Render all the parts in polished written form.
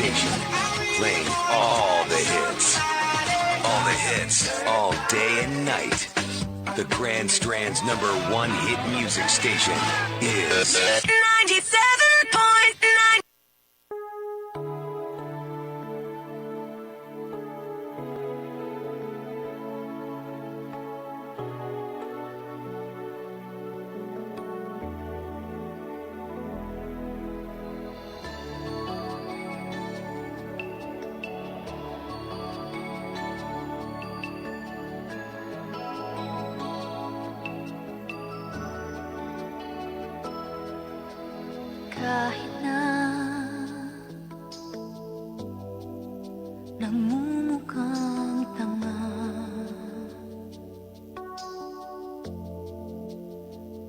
station, playing all the hits. All the hits, all day and night. The Grand Strand's #1 hit music station is 97.9. Kahit na nagmumukhang tanga,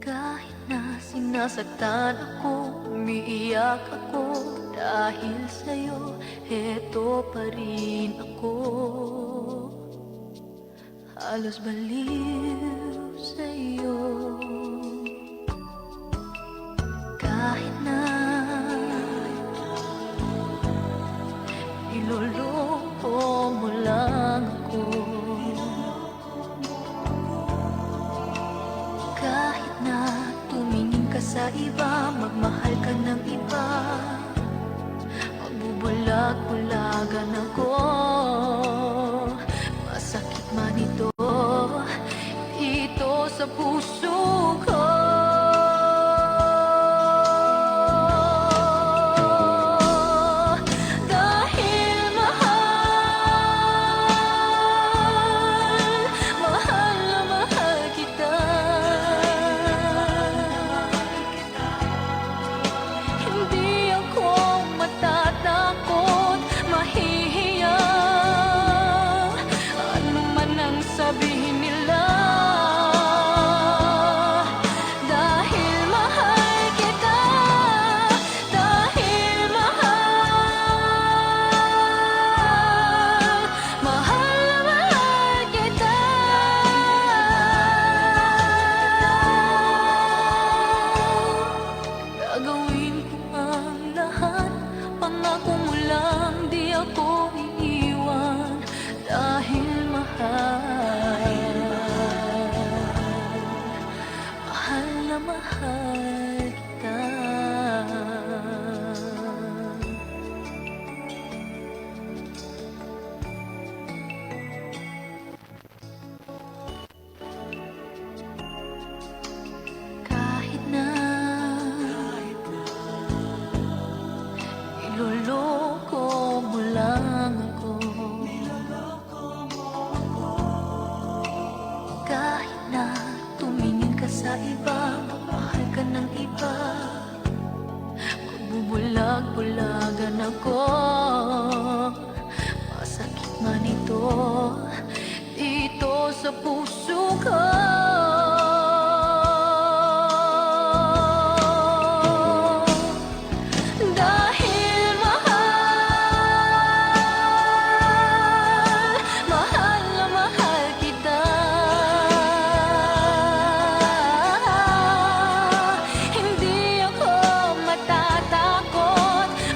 kahit na sinasaktan ako, umiiyak ako, dahil sa'yo, heto pa rin ako. Halos baliw sa'yo. Kahit na niloloko mo lang ako, kahit na tumingin ka sa iba, magmahal ka ng iba, magbubulag-bulagan ako, masakit man ito dito sa puso ko. Bulag-bulagan ako, masakit man ito dito sa puso ko.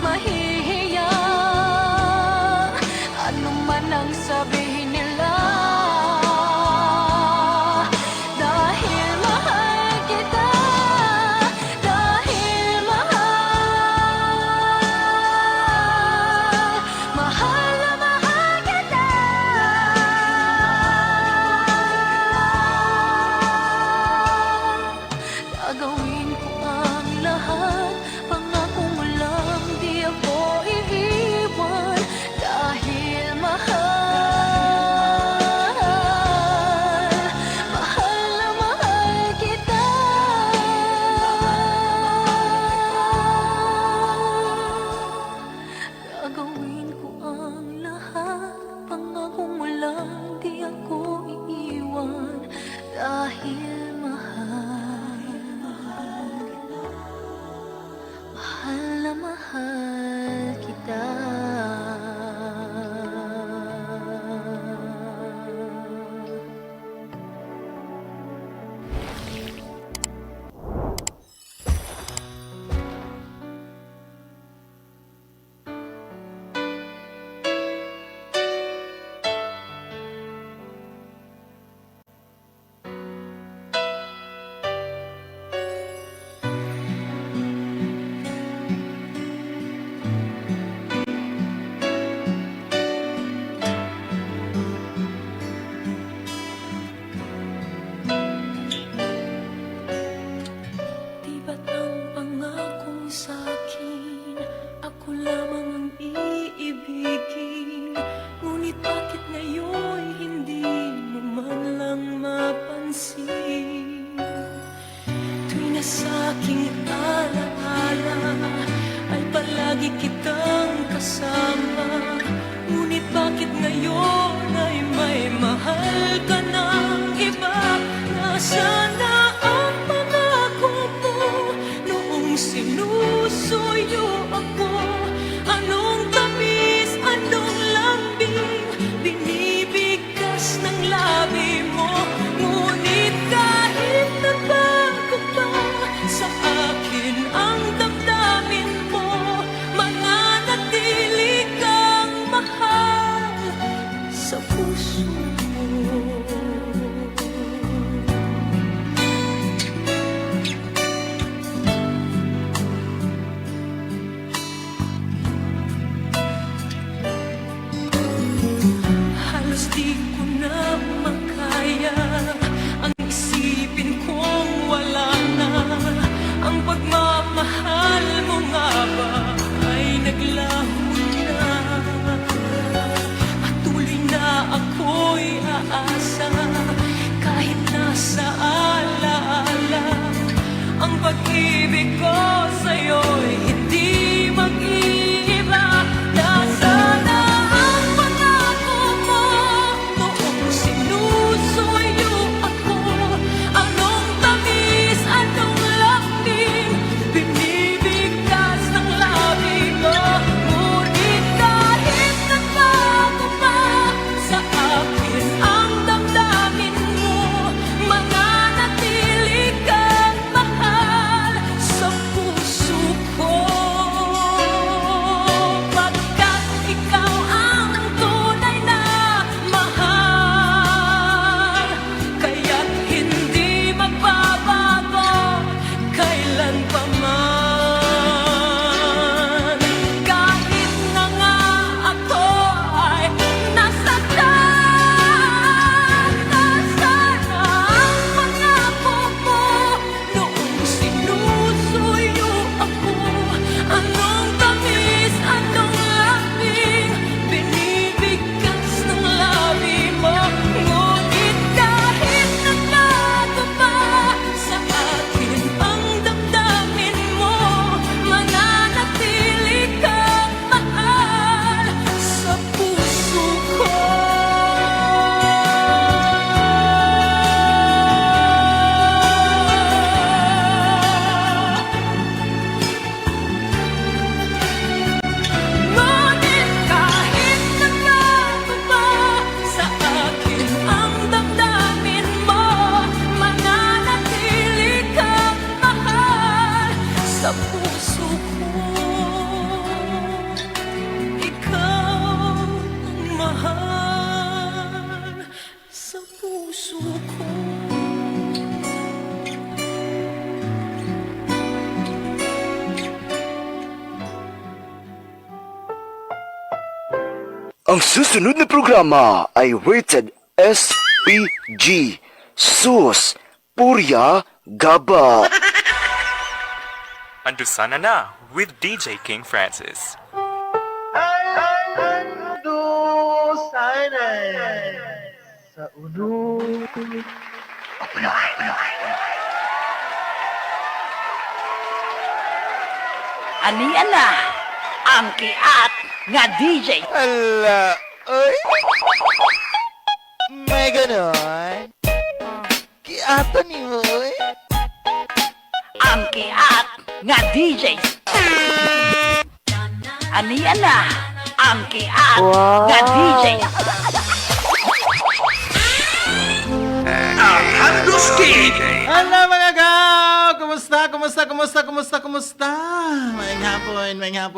Mahihiya Halos di ko na makaya ang isipin kong wala na ang pagmamahal mo nga ba ay naglaho na. Patuloy na ako'y aasa kahit nasa alaala ang pag-ibig ko sa'yo'y hindi mag-iiba. Nasana ang pangako mo noong sinusuyo ako. Anong tamis, anong lambing, binibigkas ng labi mo. Ngunit kahit nagbago pa sa akin ang damdamin mo, mananatili kang mahal sa puso ko. Pagkat ikaw ang tunay na mahal, kaya't hindi magbabago kailan pa man. Kahit na nga ako ay nasaktan, nasana ang pangako mo noong sinusuyo ako. Anong tamis, anong lambing, binibigkas ng labi mo. Ngunit kahit nagbago pa sa akin ang damdamin mo, mananatili kang mahal sa puso ko. Ngunit kahit nagbago pa sa akin ang damdamin mo, mananatili kang mahal sa puso ko. Ikaw ang mahal sa puso ko. Ang susunod na programa ay rated SPG. Sus, Purya Gaba. Andusana na with DJ King Francis. Sa ulo. Anian na ang kiat nga DJ. Ala, ay. May ganon. Kiata ni mo, eh. Ang kiat nga DJ. Anian na ang kiat nga DJ. Hello mga gaw! Kumusta?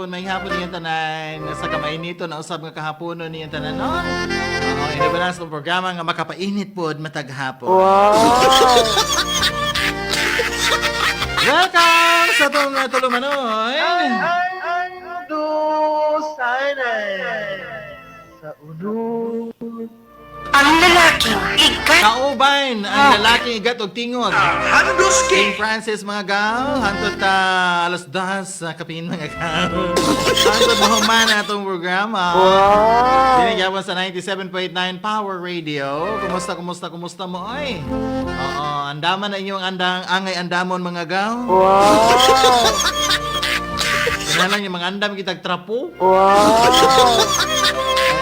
May hapon niyong tanan. Sa kamay nito na usab nga kahaponon niyong tanan, no? Oo, inibalas ng programa nga makapainit po matag hapon. Welcome sa itong tulumanoy. Sa ulo. Ang lalaking ikat. Kauban ang lalaking igat og tingog. King Francis mga gaw, hantod ta alas 10 sa kapin mga gaw. Hantod mahuman atong programa. Dinigyawan sa 97.9 Power Radio. Kumusta mo oy? Oo, andaman na inyong angay andamon mga gaw. Kinalang yung mga andam kitag trapo. Ay,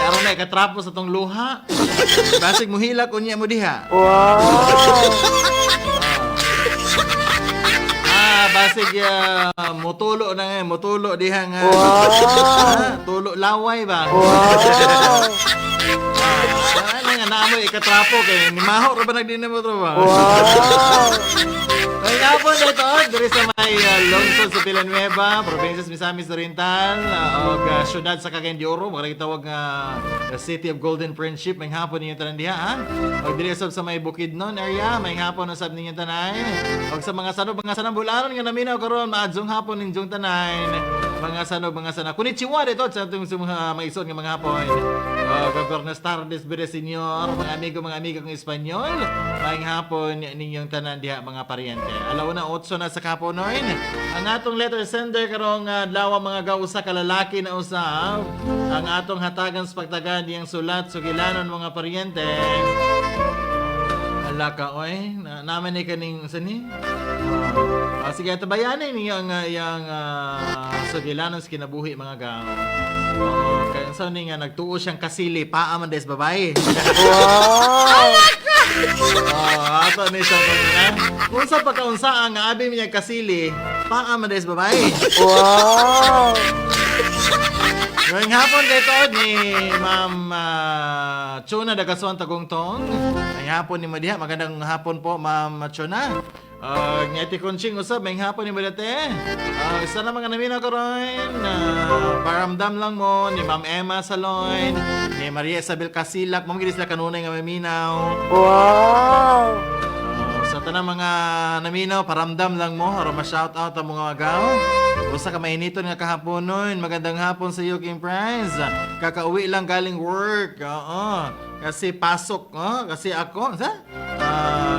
aron na ikatrapo sa tong luha. Basig mo hilak unya mo diha. Basig mutulo na nga, mutulo diha nga. Tulo laway ba? Ano nga naamoy ikatrapo kay ni maho ra ba nagdina mo tro ba? Kaya po dito, diri sa may lungsod sa Villanueva, Provincias Misamis Oriental, o syudad sa Cagayan de Oro, mga tawag nga the City of Golden Friendship, may hapon ninyo tanan diha, ha? O diri sa may Bukidnon area, may hapon usab ninyo tanan. O sa mga sanambulanon nga naminaw karon maadzong hapon ninyong tanan. Mga sana. Konnichiwa dito sa atong mga maison nga mga hapon. Buenas tardes, bere senyor, mga amiga kong Espanyol. Maayong hapon ninyong tanan diha mga paryente. Alaw na 8 na sa kapon noon. Ang atong letter sender karong adlaw mga gausa ka lalaki na usab. Ang atong hatagan sa pagtagan diyang sulat sugilanon mga paryente. Hala ka oy, naman ni kaning sani. Sige, tabayanin niyo ang sugilanon sa kinabuhi mga gaw. Kaya saan nga nagtuo siyang kasili, paaman des babae. Wow! Ato ni siya na. Kung sa pagkaunsa ang abi niya kasili, paaman des babae. Wow! Ngayong hapon dito ni Ma'am Chona Dagasuan Tagongtong. Ngayong hapon ni Madiha. Magandang hapon po, Ma'am Chona. Ngayong Kunching usab. Ngayong hapon ni Madate. Isa na mga naminaw ko rin. Paramdam lang mo ni Ma'am Emma Saloy, ni Maria Isabel Casilak. Mamagili sila kanunay nga maminaw. Wow! Sa tanang mga naminaw, paramdam lang mo. Para ma-shoutout ang mga agaw. Usa ka mainiton nga kahapon nun. Magandang hapon sa iyo, King Prize. Kakauwi lang galing work. Oo. Kasi pasok. Kasi ako,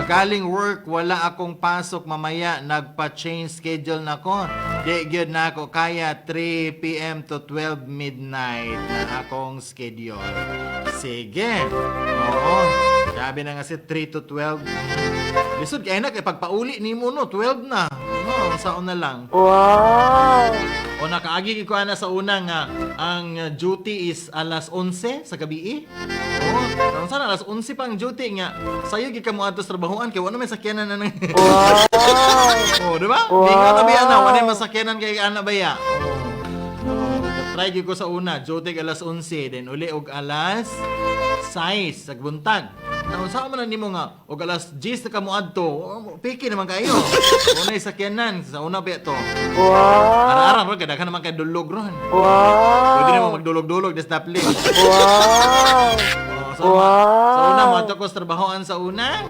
galing work, wala akong pasok mamaya. Nagpa-change schedule na ako. Di gyud na ako kaya 3 p.m. to 12 midnight na akong schedule. Sige. Oo. Sabi na nga si 3 to 12. Lisod kaya na, pagpauli ni mo, no, 12 na. Saon na lang. Wow! O nakaagi ko na sa una nga, ang duty is alas 11 sa gabi. O, sana alas 11 pa ang duty nga. Sayo gi ka mo ato sa trabahoan, kaya wala may sakyanan na. Wow! O, diba? Wow! Di nga tabihan na, wala may masakyanan kay ana baya. Try ko sa una, duty alas 11, then uli og alas 6 sa buntag. Saan man nimo nga og alas 10 na kamo adto. Piki naman kayo. Unay sakyanan sa una pa to. Wow. Ara-ara ro kada naman kay dulog ron. Wow. Pwede naman magdulog-dulog des dapli. Wow. Sa una mo ato ko sa trabahoan sa una.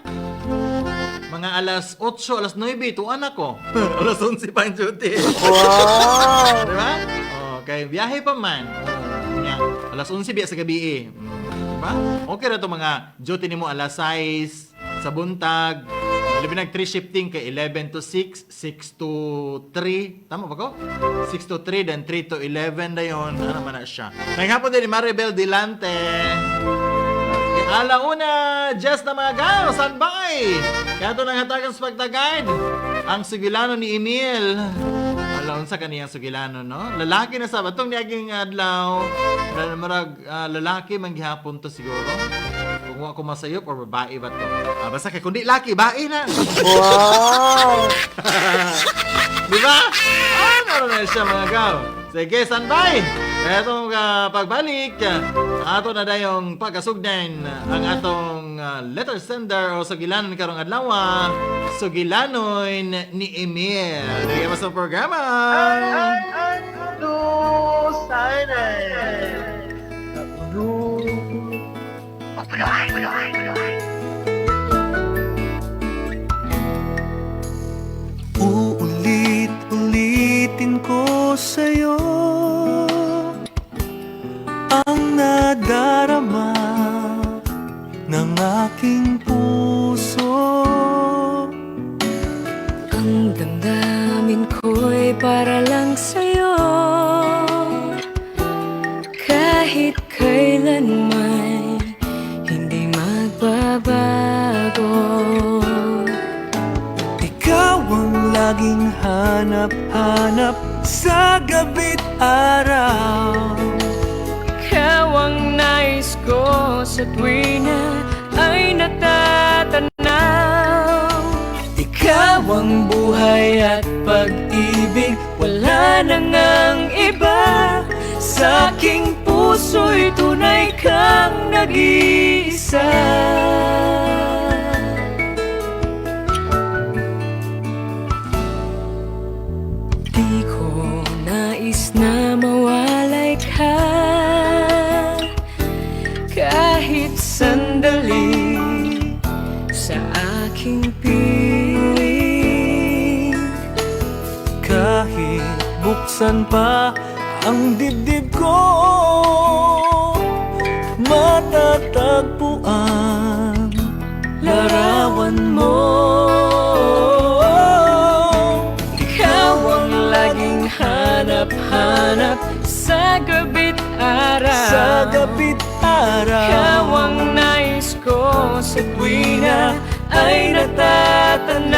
Mga alas 8, alas 9 tuan ako. Alas 11 pa ang duty. Wow. Diba? Okay, biyahe pa man. Alas 11 biya sa gabi. Diba? Okay na ito mga duty ni mo alas 6 sa buntag. Labi nag 3 shifting kay 11 to 6, 6 to 3. Tama ba ko? 6 to 3, then 3 to 11 na yun. Ano naman na siya. Naghapon din ni Maribel Dilante. Alauna, just na mga gaw, standby. Kaya ito nang hatagan sa pagtagad. Ang sugilano ni Emil. Alaun sa kaniyang sugilano, no? Lalaki na sa batong niyaging adlaw. Marag lalaki manggihapon to siguro. Kung ako masayop or babae ba to? Basta kay kundi laki, bae na. Wow! Diba? Ano na siya mga gaw? Sige, standby! Kaya itong pagbalik, ato na dayong pagkasugdan ang atong letter sender o sugilanon karong adlaw, sugilanoy ni Emil. Nagyan mo sa programa. Uulit-ulitin ko sa'yo ang nadarama ng aking puso. Ang damdamin ko'y para lang sa'yo. Kahit kailanman hindi magbabago. Ikaw ang laging hanap-hanap sa gabi't araw. Ikaw ang nais ko sa tuwina ay natatanaw. Ikaw ang buhay at pag-ibig, wala nang ang iba. Sa aking puso'y tunay kang nag-iisa. aking piling. Kahit buksan pa ang dibdib ko, matatagpuan larawan mo. Ikaw ang laging hanap-hanap sa gabi't araw. Sa gabi't araw. Ikaw ang nais ko sa tuwina ay natatanaw.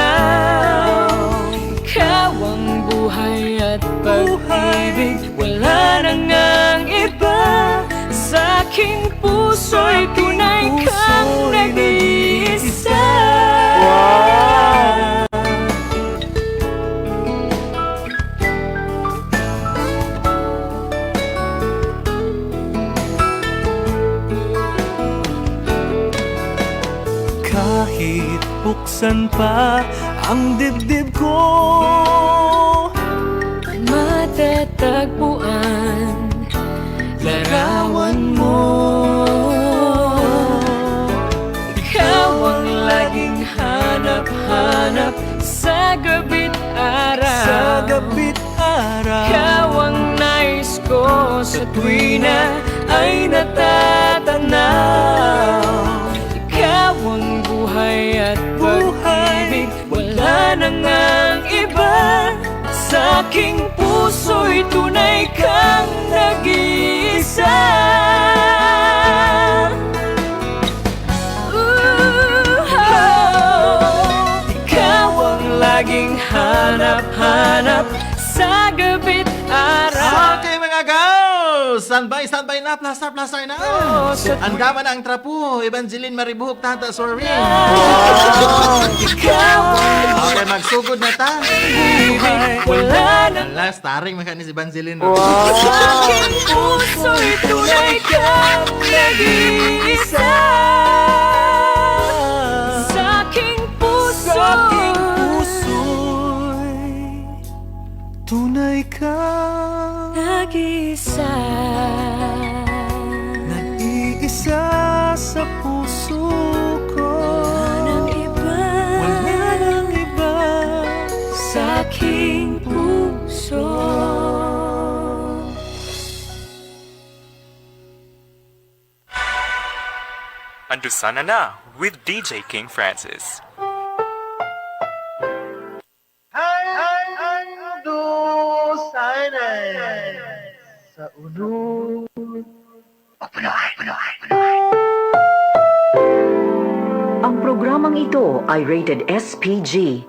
Ikaw ang buhay at pag-ibig, wala nang ang iba. Sa aking puso'y tunay kang nag-iisa. Kahit buksan pa ang dibdib ko, matatagpuan larawan mo. Ikaw ang laging hanap-hanap sa gabi't araw. Sa gabi't araw. Ikaw ang nais ko sa tuwina ay natatanaw. Ikaw ang buhay at pag-ibig, wala nang ang iba. Sa aking puso'y tunay kang nag-iisa. Ikaw ang laging hanap-hanap sa gabi't araw. Okay mga girls, standby na, plaster na. Andaman ang trapo, Evangeline Maribuhok, Tata Sorin. Ikaw Okay, magsugod na ta. wala nang Ala, starring maka ni si Evangeline. sa aking puso'y tunay kang nag-iisa. Sa aking puso'y tunay kang nag-iisa. Nag-iisa sa puso ko. Wala nang iba sa aking puso. Andusana na with DJ King Francis. Ang programang ito ay rated SPG.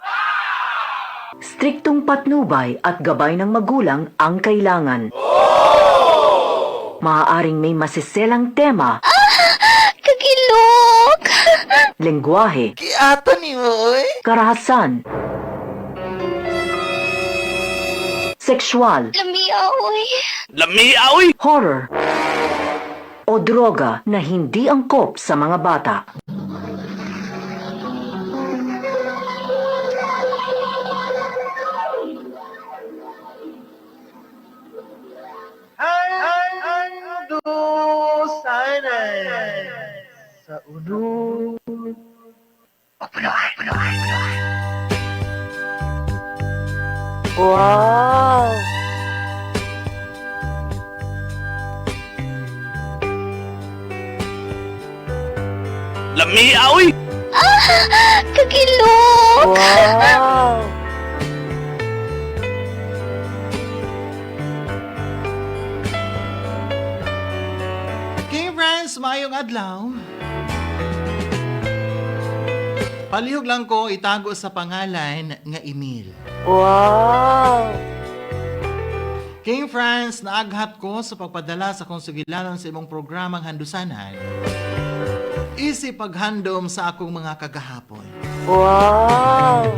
Striktong patnubay at gabay ng magulang ang kailangan. Maaaring may masiselang tema, Kagilok! lengguwahe, Kiata ni Moy. karahasan, sexual, Lamiaoy! horror, o droga na hindi angkop sa mga bata. Wow! Lamiaoy! Kagilok! Wow! King friends, maayong adlaw. Palihog lang ko itago sa pangalan nga Emil. Wow! King friends, naaghat ko sa pagpadala sa kong sugilanon sa imong programang Handusanan. Isip paghandom sa akong mga kagahapon. Wow!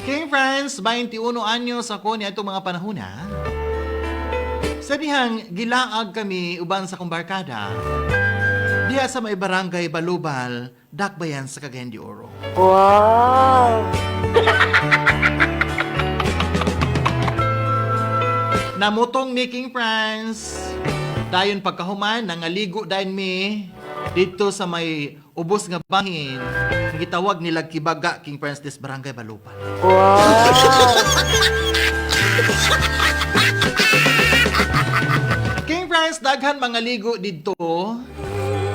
King friends, 21 anyos ako ni atong mga panahona. Sa dihang gilaag kami uban sa kong barkada. Diya sa may barangay Balubal, Dakbayan sa Cagayan de Oro. Wow! Namutong ni King Franz. Dayon pagkahuman, nangaligo dayon mi Dito sa may ubos nga bahin, gitawag nila Kibaga, King Francis, Barangay Balupan. Wow! King Francis, daghan mga ligo dito.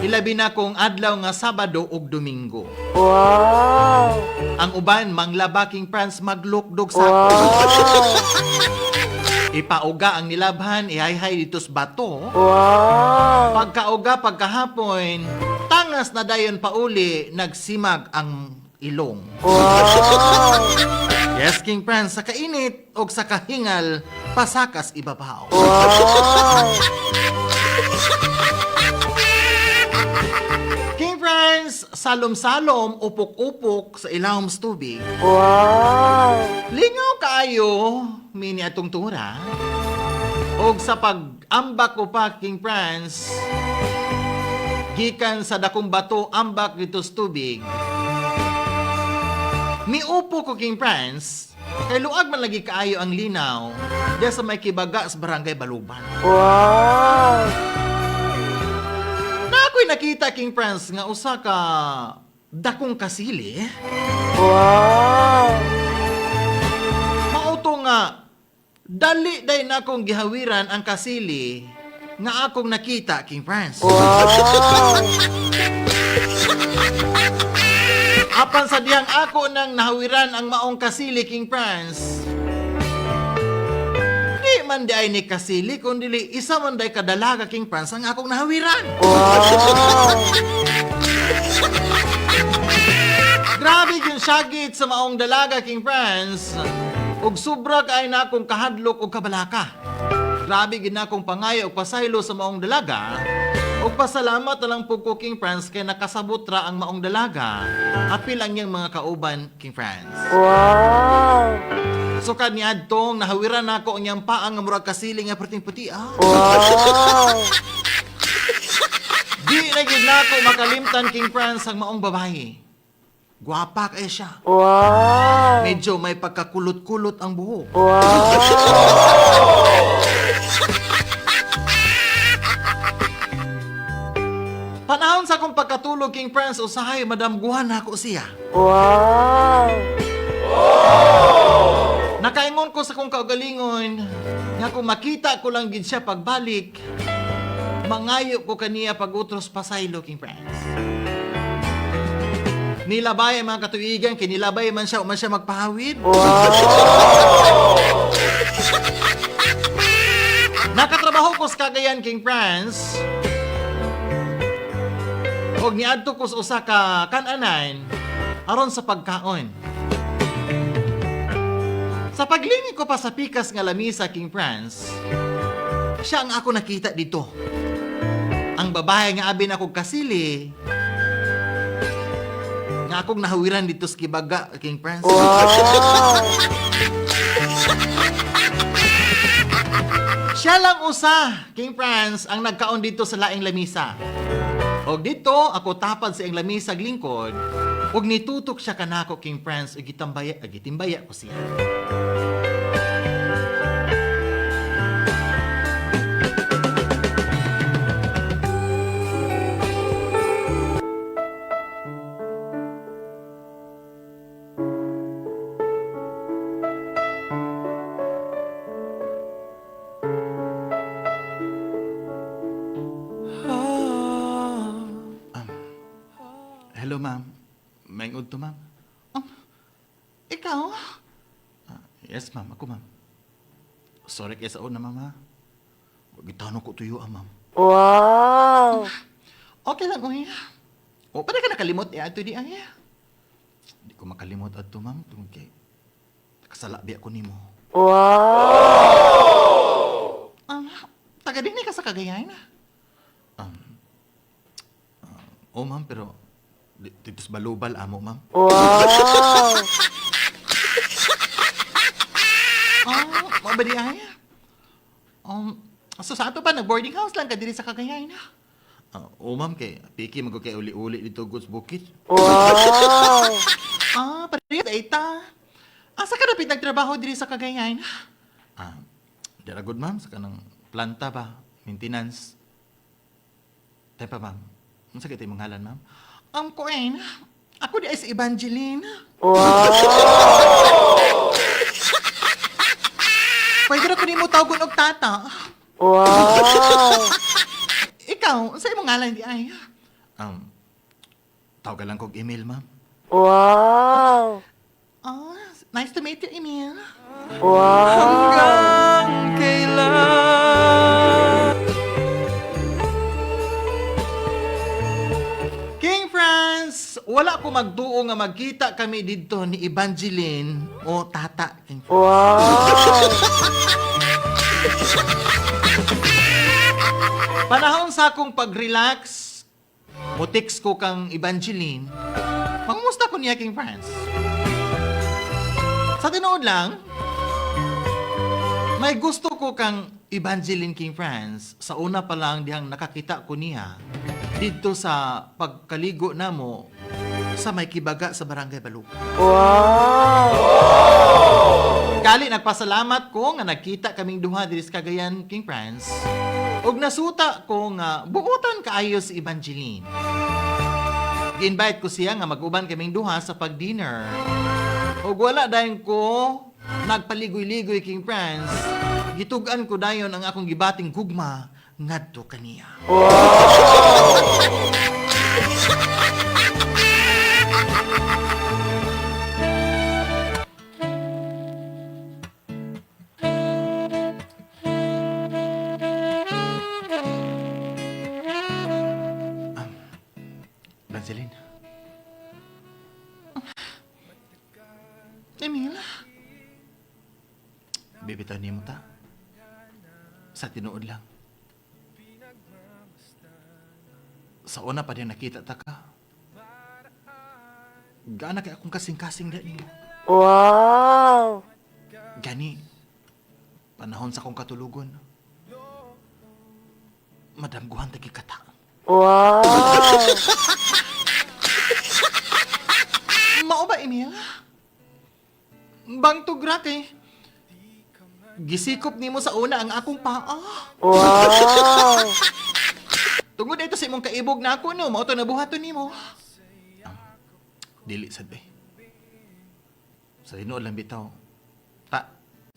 Ilabi na kung adlaw nga Sabado ug Domingo. Wow! Ang uban, manglaba King Francis, maglukdog sa Wow! ipauga ang nilabhan, ihayhay dito sa bato. Wow! Pagkauga, pagkahapon, tangas na dayon pauli, nagsimag ang ilong. Wow! Yes, King Francis, sa kainit o sa kahingal, pasakas ibabaw. Wow! King Francis, salom-salom, upok-upok sa ilawom sa tubig. Wow! Lingaw kaayo, mini atong tura. Og sa pag-ambak ko pa, King Francis, gikan sa dakong bato, ambak dito sa tubig. Miupo ko, King Francis, kay luag man lagi kaayo ang linaw, diya sa may Kibaga sa Barangay Baluban. Wow! Na ako'y nakita, King Francis, nga usa ka dakong kasili. Wow! Mauto nga, dali day na akong gihawiran ang kasili nga akong nakita, King Francis. Wow! Apan sa diyang ako nang nahawiran ang maong kasili, King Francis. Di man di ay ni kasili, kundi isa man day kadalaga, King Francis, ang akong nahawiran. Wow! Grabe yung syagit sa maong dalaga, King Francis. Ug sobra kaay na akong kahadlok o kabalaka. Grabe gid na akong pangayo o pasaylo sa maong dalaga. Ug pasalamat na lang po ko, King Francis, kay nakasabot ra ang maong dalaga. Apil ang iyang mga kauban, King Francis. Wow! So kaniadtong nahawiran nako ang iyang paang nga murag kasili nga puting-puti. Wow! Di na gid nako makalimtan, King Francis, ang maong babae. Gwapa kay siya. Wow! Medyo may pagkakulot-kulot ang buhok. Wow! Panahon sa akong pagkatulog, King Francis, usahay madamguhan ako siya. Wow! Nakaingon ko sa kong kaugalingon nga kung makita ko lang gid siya pagbalik, mangayo ko kaniya pag-utros pasaylo, King Francis. Nilabay ang mga katuigan, kinilabay man siya o man siya magpahawid. Wow! Nakatrabaho ko sa Cagayan, King Francis. Og niadto ko sa usa ka kananan aron sa pagkaon. Sa paglingig ko pa sa pikas nga lamisa, King Francis, siya ang ako nakita dito. Ang babae nga abi na kong kasili, nga akong nahawiran dito sa Kibaga, King Francis. Wow! Siya lang usa, King Francis, ang nagkaon dito sa laing lamisa. Og dito, ako tapad sa iyang lamisag lingkod, og nitutok siya kanako, King Francis, og gitimbaya ko siya. Hello, ma'am. Maingod to, ma'am. Ikaw? Yes, ma'am. Ako, ma'am. Sorry kaya sa una, ma'am, ha? Gitano ko tuyo, ma'am. Wow! Okay lang, uy. O, pwede ka nakalimot, ato di, ay. Hindi ko makalimot ato, ma'am. Tungkol kay kasalabi ako nimo. Wow! Taga din ka sa Cagayan, ha? Ma'am, pero dito sa Balubal, amo, ma'am. Wow! Mabadi ay. So sa ato pa, nag-boarding house lang ka diri sa Cagayan, ha? Ma'am, kay Piki, kay uli-uli dito, Goods Bukid. Wow! Parehit, Aita. Asa ka napit nagtrabaho diri sa Cagayan, ha? Dira good, ma'am, sa kanang planta ba, maintenance. Tepa, ma'am. Ang sakit yung ngalan, ma'am. Kuan, ako di ay si Evangeline. Wow! Pwede na ko ni mo tawgon og tata. Wow! Ikaw, sa imong ngalan di ay? Tawag lang kog Emil, ma'am. Wow! Oh, nice to meet you, Emil. Wow! Hanggang kailan? King Franz, wala ko magduo nga magkita kami dito ni Evangeline o tata, King Franz. Wow! Panahon sa akong pag-relax, mutix ko kang Evangeline. Pangumusta ko niya, King Franz? Sa tinood lang, may gusto ko kang Evangeline, King Franz. Sa una pa lang dihang nakakita ko niya dito sa pagkaligo namo sa may kibaga sa Barangay Baluk. Wow! Kali nagpasalamat ko nga nagkita kaming duha diri sa Cagayan, King Franz. Og nasuta ko nga buotan kaayo si Evangeline. Gi-invite ko siya nga mag-uban kaming duha sa pag-dinner. Og wala dayon ko nagpaligoy-ligoy, King Franz. Gitugan ko dayon ang akong gibating gugma ngadto kaniya. Evangeline. Emil. Bibitaw niyo mo ta. Sa tinuod lang. Sa una pa din nakita ta ka. Gaana kay akong kasing-kasing dahil mo. Wow! Gani, panahon sa akong katulugon. Madamguhan tagi kata. Wow! Mao ba, Emil? Bang tugra kay gisikop nimo sa una ang akong paa. Wow! Tungod ito sa imong kaibog na ako, no? Mao to nabuhaton nimo. Dili sad bay. Sa tinuod lang bitaw.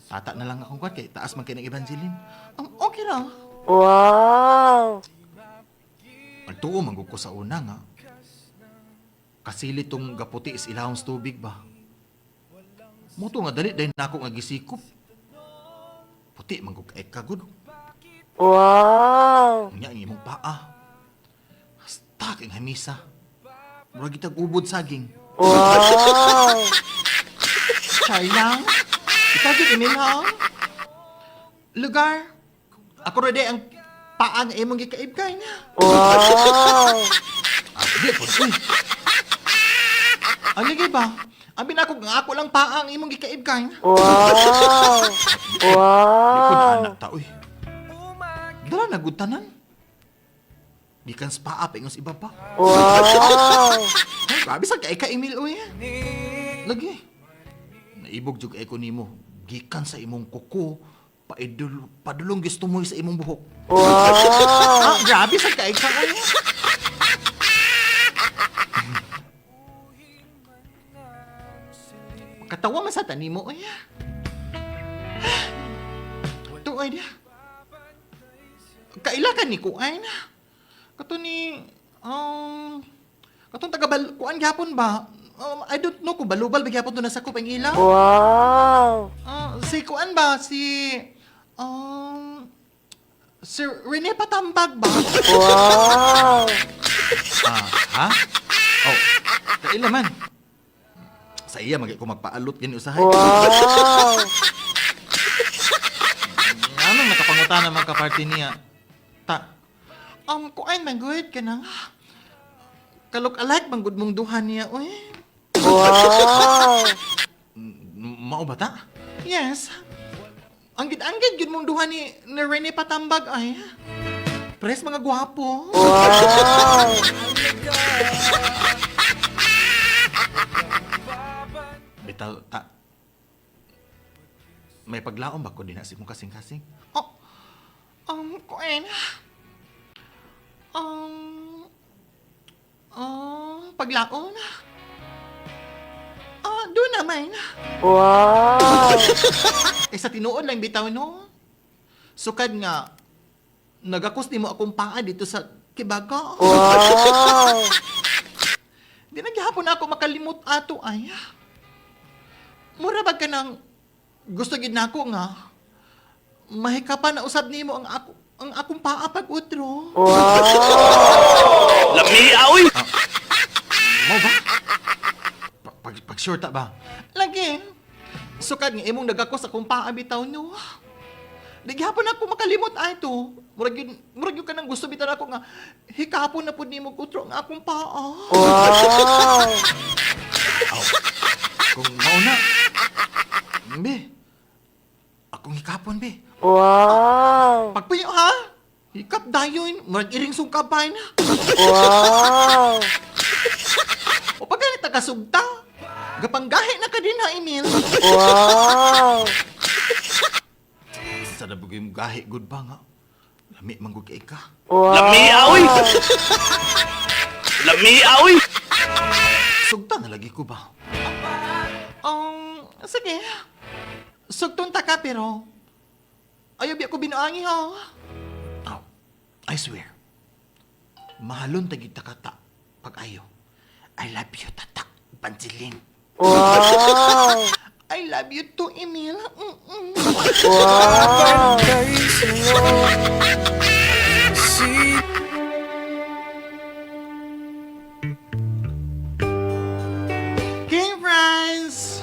Tata na lang akong kwat kay taas man kay ng Evangeline. Okay lang. Wow! Magtuo manggug ko sa una nga. Kasilit tong gaputi is ilahong tubig ba? Muto nga dali dahil na ako nga gisikop. Puti manggug kay kagud. Wow! Unya ang imong paa. Hasta kang hamisa. Murag kitag ubod saging. Wow! Sayang. Ikaw din imilang. Lugar. Ako rin ang paa nga imong gikaibkay niya. Wow! Di po, uy. Ang lagi ba? Abin ako nga ako lang paa ang imong gikaibkay niya. Wow! Di ko na Wow! anak ta, uy. Dala na gutanan. Gikan sa paa pa ingos iba pa. Wow! Ay, grabe sa kay ka-Emil, uy. Lagi. Naibog jug ay ko nimo. Gikan sa imong kuko. Padulong gusto mo sa imong buhok. Wow! Grabe sa kay ka, uy. Katawa man sa tani mo, uy. Tuoy dia. Kailakan ni kuan. Kato ni katong taga kuan gyapon ba? I don't know kung balubal ba gyapon to nasakop ang ilaw. Wow! Si kuan ba si Sir Rene Patambag ba? Wow! Ha? Oh, kaila man. Sa iya magi ko magpaalot gani usahay. Wow! Ano nakapangutan naman ka party niya? Kuan man good ka na. Kalok-alike bang good mong duha niya, uy. Wow! Mao ba ta? Yes. Anggid-anggid gid mong duha ni Rene Patambag ay. Pres mga gwapo. Wow! Bitaw, may paglaom ba ko din na si mong kasing-kasing? Kuan. Paglaon. Doon naman. Wow! Sa tinuod lang bitaw, no? Sukad nga, nagakos ni mo akong paa dito sa Kibaga. Wow! Di nagyahapon ako makalimot ato ay. Mura ba ka nang gusto gid nako nga mahikapan na usab nimo ang akong paa pag utro. Wow! Lami aoy! Mo ba? Pag sure ta ba? Lagi. Sukad nga imong nagakos akong paa bitaw no. Nagyahapon ako makalimot ato. Murag yun ka nang gusto bitaw ako nga hikapon na pud nimo utro ang akong paa. Wow! Kung mauna. Be. Akong hikapon, be. Wow! Pagpuyo, ha? Hikap dayon. Murag iring sungkapan. Wow! O pag ganit nakasugta. Gapanggahi na ka din, ha, Emil? Wow! Sa nabugay mo gahi, good ba nga? Lami, manggug kay ka. Wow! Lami aoy! Lami aoy! Sugta na lagi ko ba? Sige. Sugton ta ka, pero ayaw bi ako binuangi, ha? I swear. Mahalon tagid ta kata pag ayo. I love you, tata. Pansilin. Wow! I love you too, Emil. Wow! King Franz!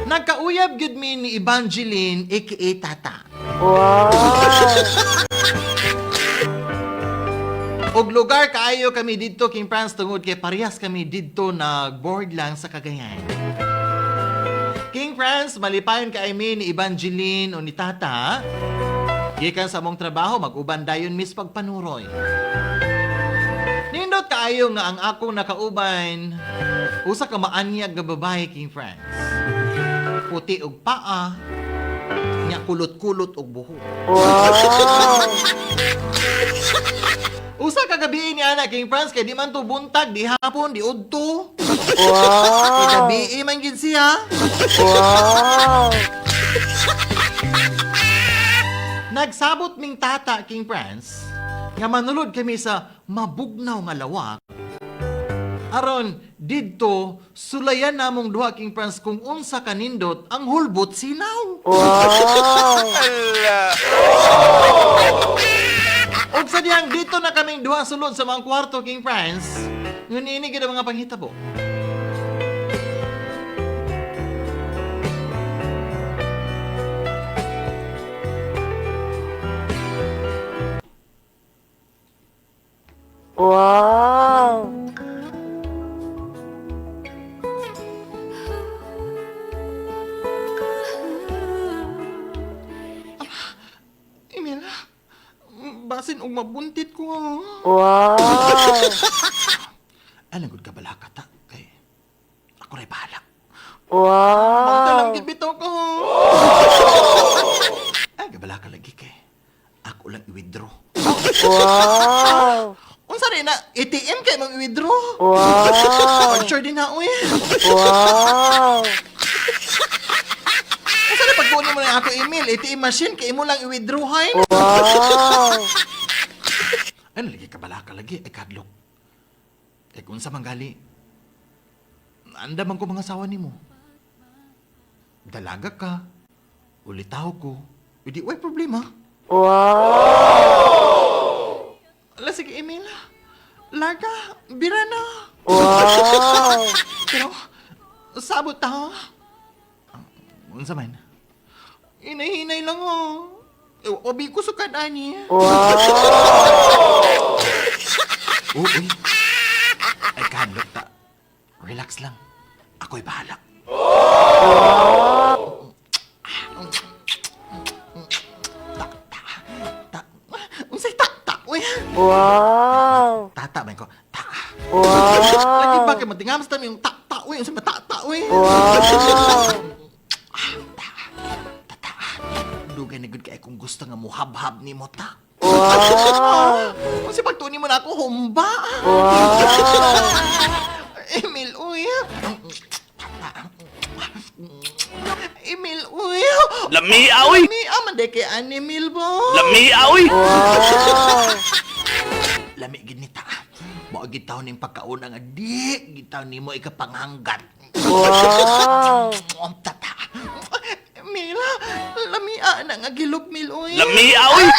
Nagkauyab gud mi ni Evangeline aka Tata. Wow! Og lugar kaayo kami didto King Franz tungod kay parehas kami didto nag-board lang sa Cagayan. King Franz, malipayon ka mi ni Evangeline o ni Tata. Gikan sa mong trabaho, mag-uban dayon mis pagpanuroy. Nindot kaayo nga ang akong nakauban, usa ka maanyag nga babae, King Franz. Puti og paa, nya kulot-kulot og buhok. Wow! Usa ka gabi ni ana King Franz kay di man to buntag, di hapon, di udto. Wow! Gabi man gid siya. Wow! Nagsabot ming Tata King Franz nga manulod kami sa mabugnaw nga lawak. Aron didto sulayan namong duha King Franz kung unsa kanindot ang hulbot sinaw. Wow! Og sa diyang dito na kaming duha sulod sa mga kwarto King Franz. Ngun ini gid ang mga panghitabo. Wow! Emil, basin og mabuntit ko. Wow! Alam gud ka bala ka ta kay ako ray bahala. Wow! Magdalang gid bitaw ko. Ay gabala ka lagi kay ako lang i-withdraw. Wow! Unsa rin na ATM kay mang i-withdraw? Wow! Pag sure din na uy. Wow! Unsa na pagkunin mo na ako email, ATM machine kay imo lang i-withdraw hay. Wow! Ano lagi ka bala ka lagi ay kadlok. Kay kung sa manggali andaman ko mga asawa nimo. Dalaga ka. Ulitaw ko. Hindi way problema. Wow! Ala, sige, Emil. Larga, bira na. Wow! Pero, sabot ta. Unsa man? Hinay-hinay lang, ha. Obi ko sukad, ani. Wow! Uy. Ay, kadlok ta. Relax lang. Ako'y bahala. Unsay ta. Uy. Wow! Tata man ko. Ta. Lagi Wow! ba kay matingam sa yung ta. Uy, unsay ta. Uy. Wow! Dugay na gud kay kung gusto nga muhabhab nimo ta. Wow! Kasi pagtuni mo na ako, humba. Wow! Emil, uy. Emil, uy. Lami aoy! Ni aman kay Animil mo. Lami aoy! Wow! Lami ginita. Mo gitaw ning pagkauna nga di gitaw nimo ikapanganggat. Wow! Tata. Mila, lami na nga gilok mil uy. Lami aoy!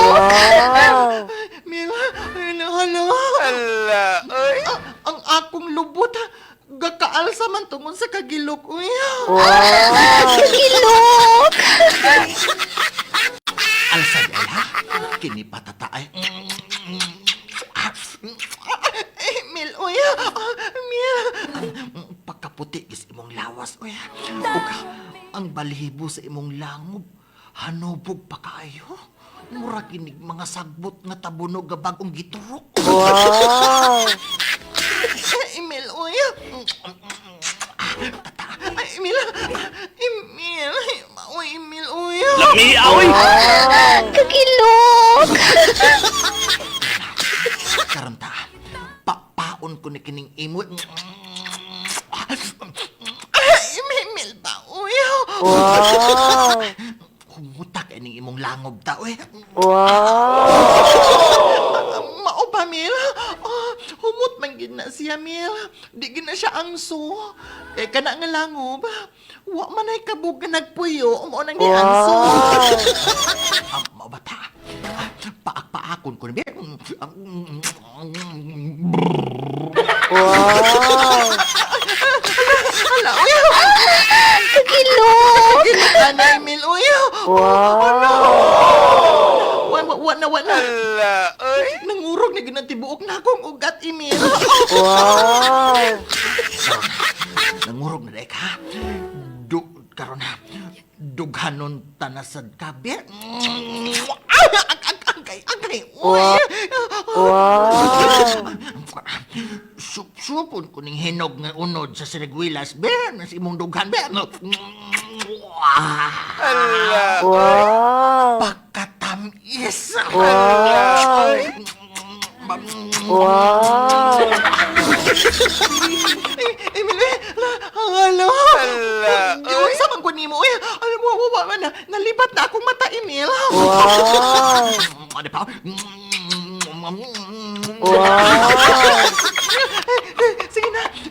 Wow! Mila, hala. Hala, ay. Ang akong lubot gakaalsa man tungod sa kagilok uy. Wow! Alsa dala. Kini patata ay. Mil uy. Mil. Pagkaputi is imong lawas uy. Uka, ang balihibo sa imong langob. Hanubog pa kayo. Mura kinig mga sagbot nga tabunog nga bagong giturok. Wow! Emil, uy. Emil. Emil. Uy, Emil, uy. Lami aoy! Karon ta. Papaon ko ni kining imo. Emil ba, uy. Wow! Humutak ining imong langob ta, uy. Wow! Mao ba, Mil? Humot man gid na siya, Mil. Di gid na siya angso. Eh, kana nga langob. Wa man ay kabog nga nagpuyo. Mao nang giangso. Mao ba ta? Paak-paakon ko na. Wow! Hala, uy. Kagilok na, Emil, uy. Wow! Wala. Hala, ay. Nangurog na ginatibuok na akong ugat, Emil. Wow! Nangurog na dek, ha? Karon na. Dughanon tanasad kabe. Agay. Wow! Wow! Supon ko ning hinog nga unod sa sinagwilas, be. Nas imong dughan, be. Wow! Pagkatamis. Wow! Wow! Emile, halo. Diyos, sa man ko nimo. Alam mo, nalibat na akong mata, Emil. Wow! Ano pa? Wow!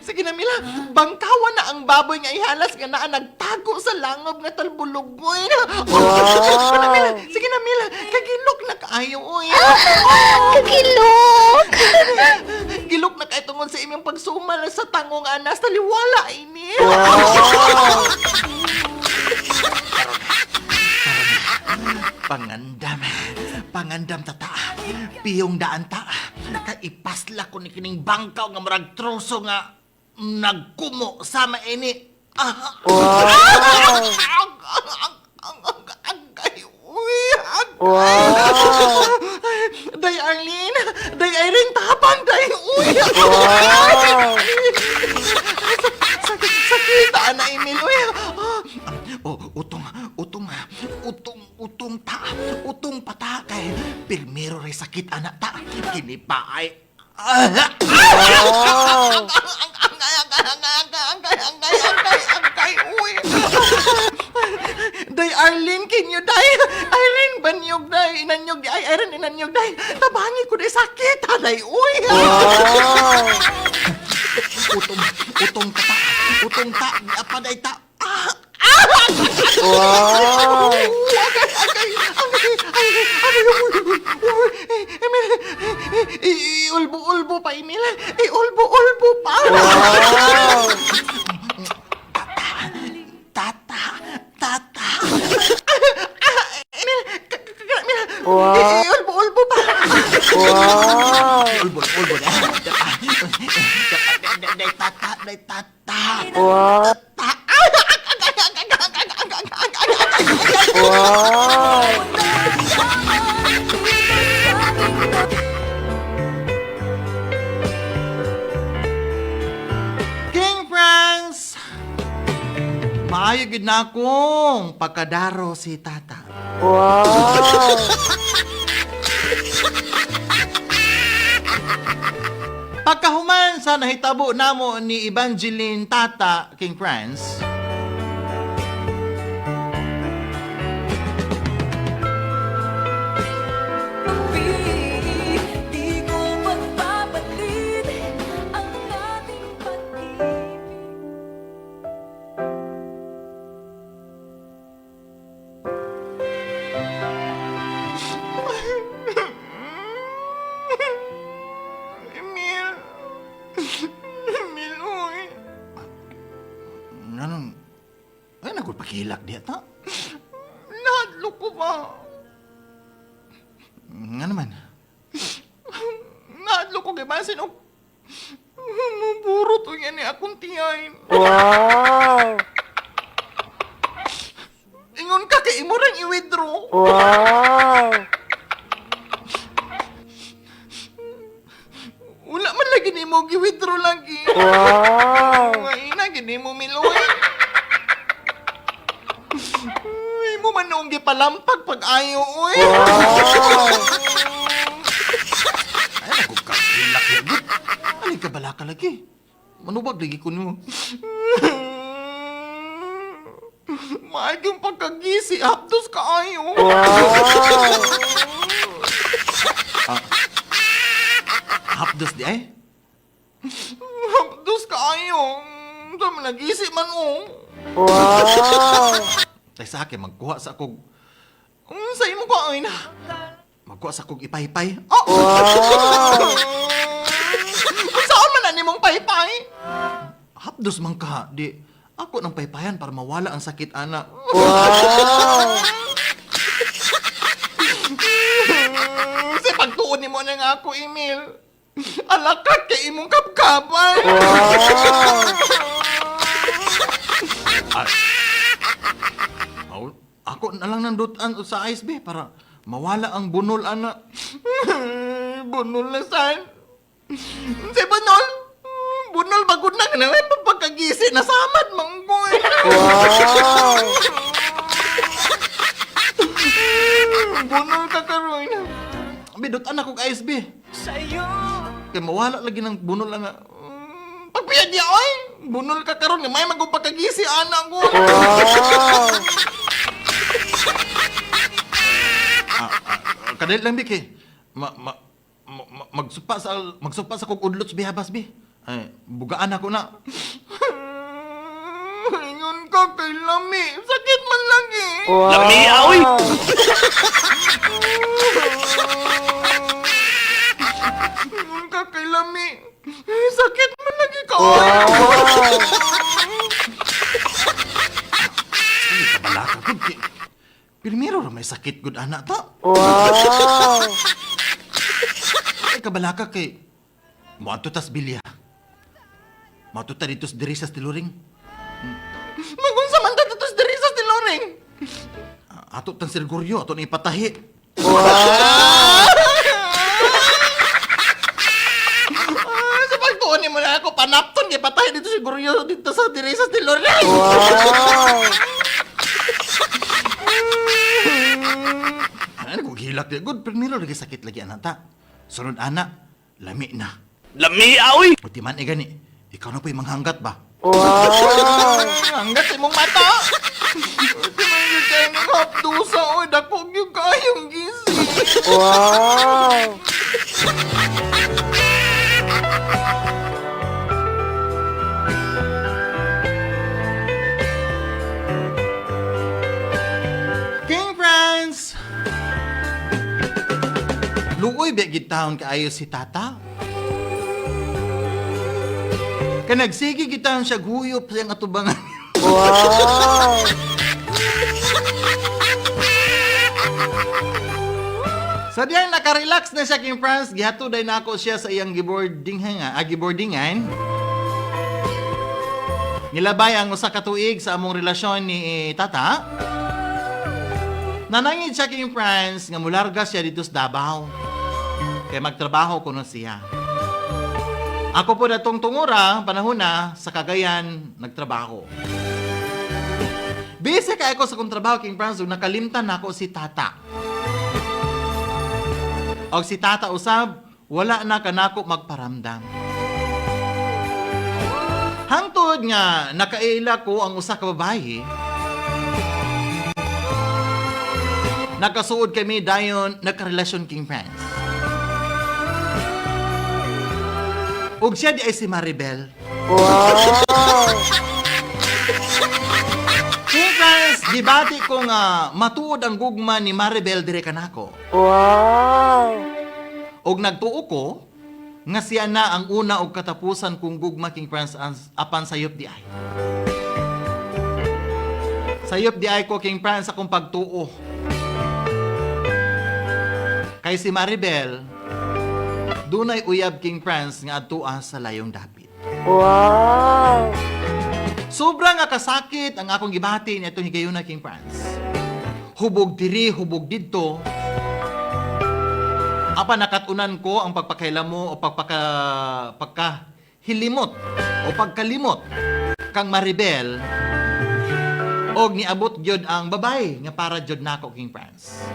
Sige na, Mila. Bangkawan na ang baboy nga ihalas nga naa nagtago sa langob nga talbulugoy. Wow! Sige na, Mila. Kagilok na kaayo, uy. Gilok na kayo tungod sa imong pagsumal sa tangong anas. Taliwala, ini. Wow! Pangandam tata. Piyong daan ta. Kaipasla ko ni kining bangkaw nga marag troso nga nagkumo sama ini. Wow! Agay, uy. Wow! Day Arlene. Day Irene tapang. Day, uy. Wow! Sakita na, Emil, uy. Utong pata kay pirmero ray sakit anak ta. Kini pa ay Wow! Angkay, uy. Day Arlene, kinyo, day. Irene, banyog, day. Inanyog, day. Irene, inanyog, day. Tabangi ko, day, sakit, day, uy. Wow! Utong ta, apa, day, ta. Wow! Emil, iulbo-ulbo pa, Emil. Iulbo-ulbo pa. Wow! Tata. Emil, Wow! iulbo-ulbo pa. Wow! Ulbo, day, tata. Wow! Wow! King France! Maayo gid na akong pagkadaro si tata. Wow! Pagkahuman sa nahitabo namo ni Evangeline Tata King France, Di ko magpapalit ang ating pag-ibig. Emil. Emil, uy. anong, ay nagulpakilak diya ta? Nahadlo ko ba? Nga naman. Nahadlo ko kay basin og maburo to yan ni akong tiyain. Wow! Ingon ka kay imo rin i-withdraw. Wow! Wala man lagi ni mo gi-withdraw lagi. Wow! Nga ina, gini mo miloy. Uy, mo man noong gipalampag pag ayo, uy. Ay nagulpakilak diya gud. Ay kabala ka lagi. Manubag lagi ko no. Mahal yung pagkagisi, hapdos ka ayo. Hapdos di ay. Hapdos ka ayo. Sa nag-isi man o. Wow! Tay sa akin magkuha sa kog Sa imo ka ay na. magkuha sa kog ipaypay. Oh! Saan man na nimong paypay? Hapdos man ka di. Ako nang paypayan para mawala ang sakit ana. Sa pagtuon ni mo na nga ako, Emil. Alakat kay imong kapkapan. Aw, ako na lang nandutan sa ISB para mawala ang bunol ana. Bunol na saan? Si Bunol? Bunol bagod na naman pagkagisi na samad manggoy. Bunol ka karoy na. Bidutan ako kag ISB. Kay mawala lagi ng bunol ana. Pagpiyad niya, oy! Bunol ka karon nga may magpagkagisi anak ko. Kadali lang bi kay magsupa sa kog udlot sa bihabas bi. Ay, bugaan ako na. Ingon ka kay Lami. Sakit man lagi. Lami, aoy! Ingon ka kay Lami. Sakit man lagi ka. Ay, kabala ka gud kay. Primero ra may sakit gud ana ta. Wow! Ay, kabala ka kay moadto tas bilya. Moadto ta dito sa diri sa Stiluring. Magunsa man ta dito sa diri sa Tiloring. Ato tang sergoryo, ato na ipatahi. Sa pagtuon ni mo na ako, panapton kay patay dito siguro yun dito sa diri sa Tiloring. Ano kung hilak di good, primero lagi sakit lagi ana ta. Sunod ana, lami na. Lami, aoy! Buti man gani, ikaw na po'y manghanggat ba? Hanggat imong mata. Di man yung kayo ng hapdusa o dakog yung kayong gisi. Wow! King France! Luoy ba gitahon kaayo si tata? Kanagsigi gitahon siya guyop siyang atubangan. Wow! Sa diyan naka-relax na siya King France, gihatuday na ako siya sa iyang giboardingan. Nilabay ang usa ka tuig sa among relasyon ni tata. Nanangid siya King France nga mularga siya dito sa Davao. Kaya magtrabaho kuno siya. Ako po datong tungura, panahon na, sa Cagayan, nagtrabaho. Busy kay ako sa kong trabaho, King France, ug nakalimtan na ako si Tata. Og si Tata usab, wala na kanako magparamdam. Hangtod nga nakaila ko ang usa ka babaye. Nagkasuod kami dayon nagkarelasyon, King France. Ug siya di ay si Maribel. King France, gibati ko nga matuod ang gugma ni Maribel dire kanako. Og nagtuo ko nga siya na ang una og katapusan kong gugma, King France, apan sayop di ay. Sayop di ay ko, King France, akong pagtuo. Kay si Maribel, dunay uyab, King France, nga adtua sa layong dapit. Sobrang nga kasakit ang akong gibati ni atong higayuna, King France. Hubog diri, hubog didto. Apa nakatunan ko ang pagpakailamo o pagkahilimot o pagkalimot kang Maribel og niabot gyud ang babay nga para gyud nako, King France.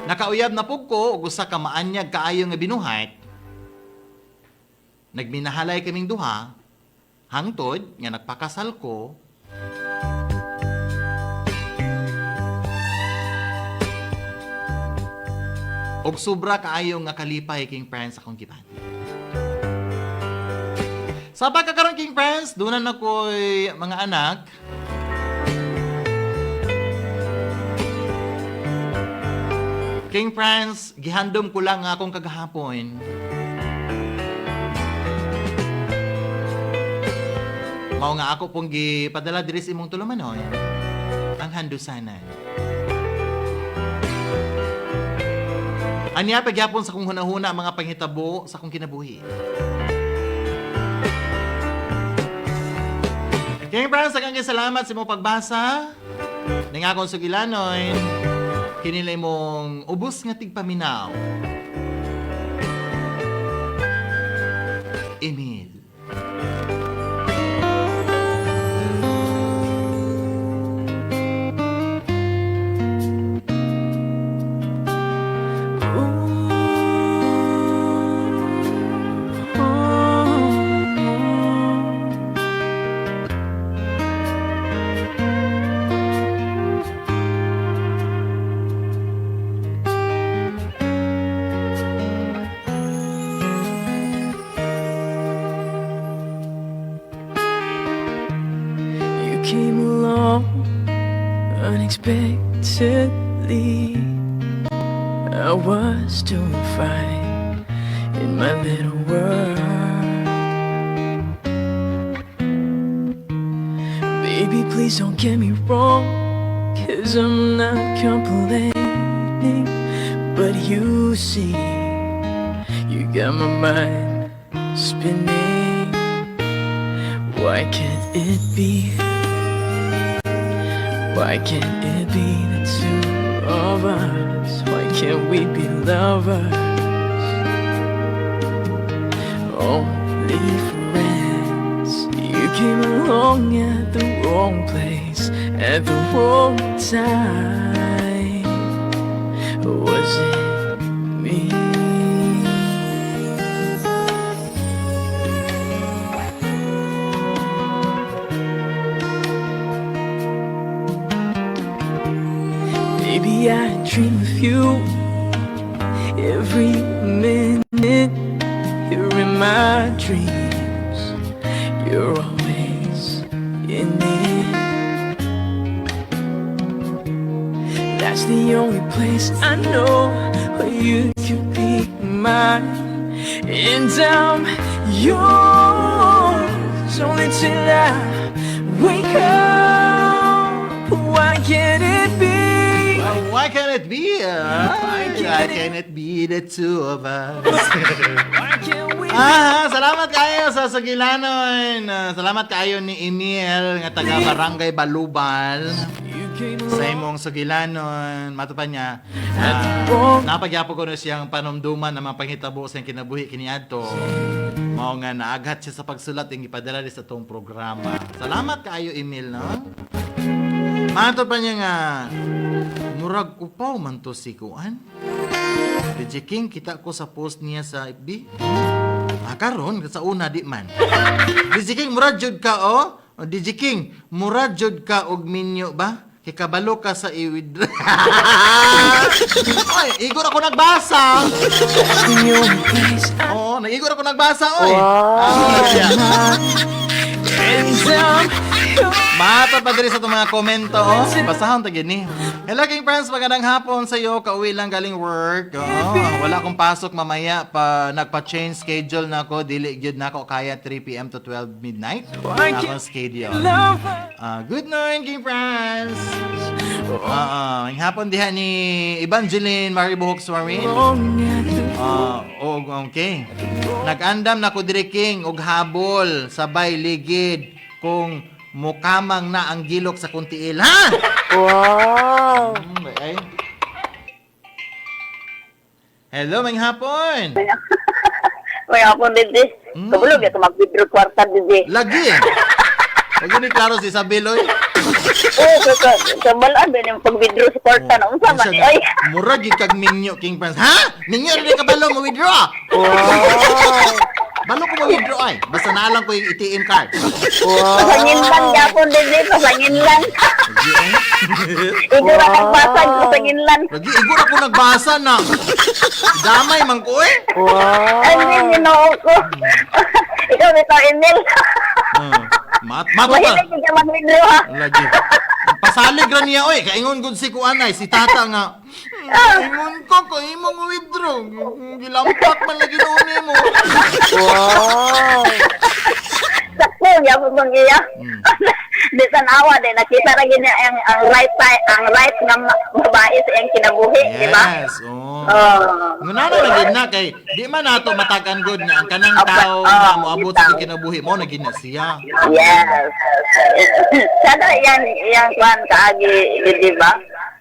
Nakauyab na pug ko og usa ka maanyag kaayo nga binuhat. Nagminahalay kaming duha hangtod nga nagpakasal ko. Og sobra kaayo nga kalipay, King France, akong gibati. Sa pagkakaroon, King France, dunan ako'y mga anak. King France, gihandom ko lang nga akong kagahapon. Mao nga ako pong gipadala diri sa imong tulumanoy ang handusanan. Anya pagyapon sa kong hunahuna mga panghitabo sa kong kinabuhi. King France, agang salamat sa imong pagbasa. Ning akong sugilanoy, kinilay mong ubos nga tigpaminaw. Emil. Came along unexpectedly. I was doing fine in my little world. Baby, please don't get me wrong, 'cause I'm not complaining. But you see, you got my mind spinning. Why can't it be? Why can't it be the two of us? Why can't we be lovers? Only friends. You came along at the wrong place, at the wrong time. Was it me? Baby, I dream of you every minute. You're in my dreams. You're always in it. That's the only place I know where you could be mine. And I'm yours only till I wake up. Why can't it be? Why can it be? Why can it be the two of us? Salamat kayo sa Sugilanon. Salamat kayo ni Emil nga taga Barangay Balubal. Sa imong Sugilanon, matupan niya. Napagyapo ko na siyang panumduman na mga panghitabo sa kinabuhi kiniadto. Mao nga naaghat siya sa pagsulat yung ipadala sa itong programa. Salamat kayo, Emil, no? Mato pa niya nga, murag upaw man to si Kuan. DJ King, kita ko sa post niya sa FB. Karon sa una di man. DJ King, murad jud ka DJ King, murad jud ka og minyo ba? Kay kabalo ka sa i-withdraw. Ay, igor ako nagbasa. Oo, nag-igor ako nagbasa, oy. Mata pa diri sa itong mga komento, Basahon ta gini. Hello, King Friends, magandang hapon sa iyo. Kauwi lang galing work. Wala akong pasok mamaya pa nagpa-change schedule na ako. Dili gyud na ako kaya 3 p.m. to 12 midnight. Akong schedule. Good night, King Friends. Ang hapon diha ni Evangeline Maribuhok Swarin. Okay. Nag-andam na ko diri, King, og habol sabay ligid kung mukamang na ang gilok sa kuntiil, ha? Wow! Ay. Hello, may hapon. May hapon din, kabulog ito mag-withdraw kwarta din. Lagi. Lagi ni klaro si Isabel, oy. Oo, sa balaan din yung pag-withdraw sa kwarta na unsa man ay. Murag yung kag minyo, King Prince. Ha? Minyo rin ka balo mo withdraw. Wow! Balo ko mo withdraw ay. Basta naalang ko yung ATM card. Pasangin lang yapon din, pasangin lang. Igor ang basag, pasangin lang. Lagi, igor ako nagbasa na. Damay man ko, eh. Ay, ginoo ko. Ikaw nito, Emil. Mato ka. Mahilig ka mag-withdraw, ha? Lagi. Pasalig ra niya, oy. Kaingon gud si Kuanay, si Tata nga. Ingon ko, imong withdraw. Gilampak man lagi noon mo. Wow! Sakto, yapon bang iya. Di tanawa din, nakita na gini ang right ng babae sa iyang kinabuhi, di ba? Yes, Ngunana na gid na kay di man nato matagan gud nga ang kanang tao nga moabot sa kinabuhi mo na gid na siya. Yes. Sada yang kwan kaagi, di ba?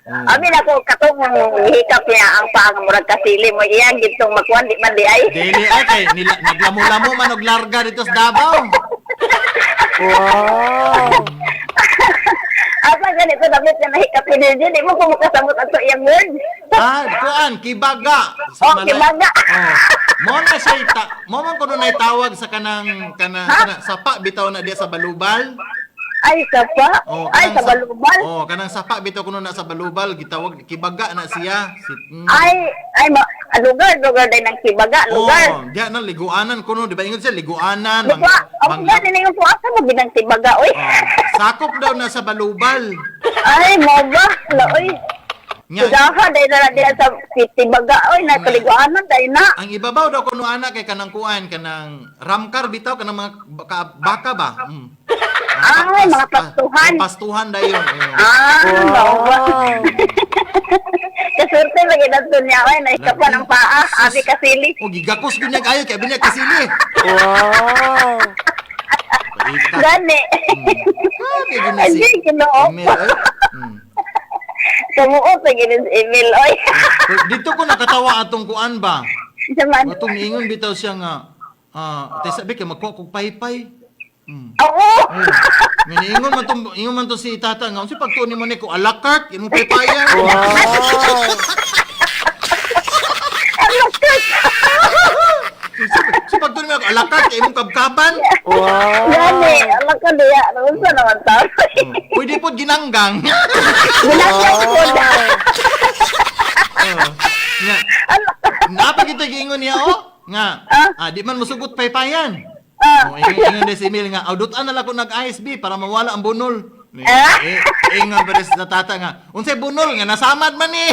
Abi na ko katong hikap niya ang pangamurag kasili mo iyang gitong makuan di man di ay. Dili ay kay naglamo-lamo man og larga dito sa Davao. Wow! Apa ganito dapat na nahikap din di mo ko makasamot ato iyang word. Kuan kibaga. Kibaga. Mo na siya mo man kuno nay tawag sa kanang sapa bitaw na diya sa balubal. Ay, sapa? Ay, sa balubal? Kanang sapa bitaw kuno na sa balubal gitawag kibaga na siya. Lugar din ng kibaga, lugar. Diya na liguanan kuno, di ba ingon siya liguanan. Ang din yung puasa mo binang kibaga, oy. Sakop daw na sa balubal. Ay, mo ba? Oy. Sudaha, dahil na diya sa kibaga, oy, na kaliguanan, dahil na. Ang ibabaw daw kuno ana kay kanang kuan, kanang ramkar bitaw, kanang mga baka ba? Ay, mga pastuhan. Pastuhan dayon. Wow. Kasurte lagi nato niya, oy, naikapan ang paa, abi kasili. Gigakos gud niya kayo kay binya kasili. Wow. Gani. Hindi, ginoo. Kamuot na ginin si Emil, oy. Dito ko nakatawa atong kuan ba? Saman. Atong ingon bitaw siya nga, tay sabi kay magkuha kog paypay. Oo. Ingon man to si Tata nga, unsa pagtuon nimo ni ko alakart, imong paypayan. Wow. So pagtuon nimo alakart, imong kabkaban. Wow. Gani, alakart diya, unsa naman ta? Pwede po ginanggang. Ginanggang po. Napa kita giingon niya nga. Di man mosugot paypayan. Ingon din si Emil nga, audutan na lang ko nag-ISB para mawala ang bunol. Ingon pa rin sa Tata nga, unsay bunol nga, nasamad man eh.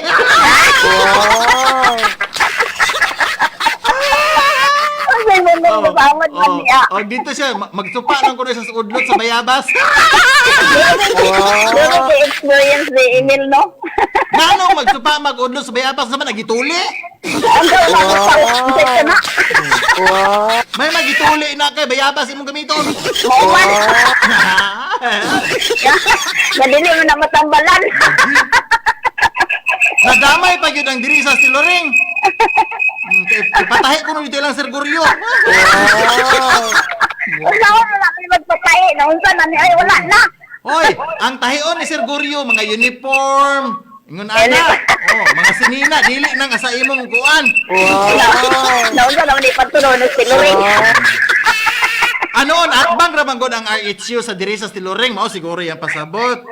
Wow! Unsay bunol, nasamad man niya. Dito siya, magsupa lang ko rin sa udlot sa bayabas. Duro ka-experience ni Emil, no? Nanong magsupa mag-udlot sa bayabas naman, nagituli. May magituli na kay bayabas imong gamiton. Mauman. Madili mo na matambalan. Nadamay pa yun ang diri sa Stiloring. Ipatahi ko nung dito lang Sir Goryo. Usawa mo na kayo magpatahi. Naunsa na ni ay wala na. Hoy, ang tahion ni Sir Guryo, mga uniform, ingon ana. Oh, mga sinina, dili nang asa imong kuan. Naunsa naman ni patuloy ng siluring. Anoon, atbang ra man gud ang RHU sa diri sa Stiloring, mao siguro yan pasabot.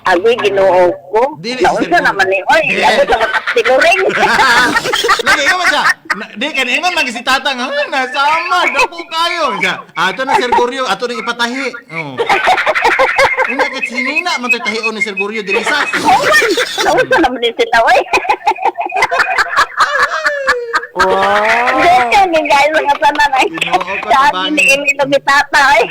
Agoy ginoo ko. Dili, Naunsa Sir naman ni, oy, Yeah. ako sa mga siluring. Lagi ka man siya. Di ka ingon man si tatang, nasama, dako kayo. Siya, ato na Sir Guryo, ato na ipatahi. Oh. Una kat sinina man to'y tahion ni Sir Guryo diri sa. Naunsa naman ni sila, oy. Wow. Hindi guys, mga tanan ay. Ginoo ka, Sabi tabang. ni Emilio Bitata, ay.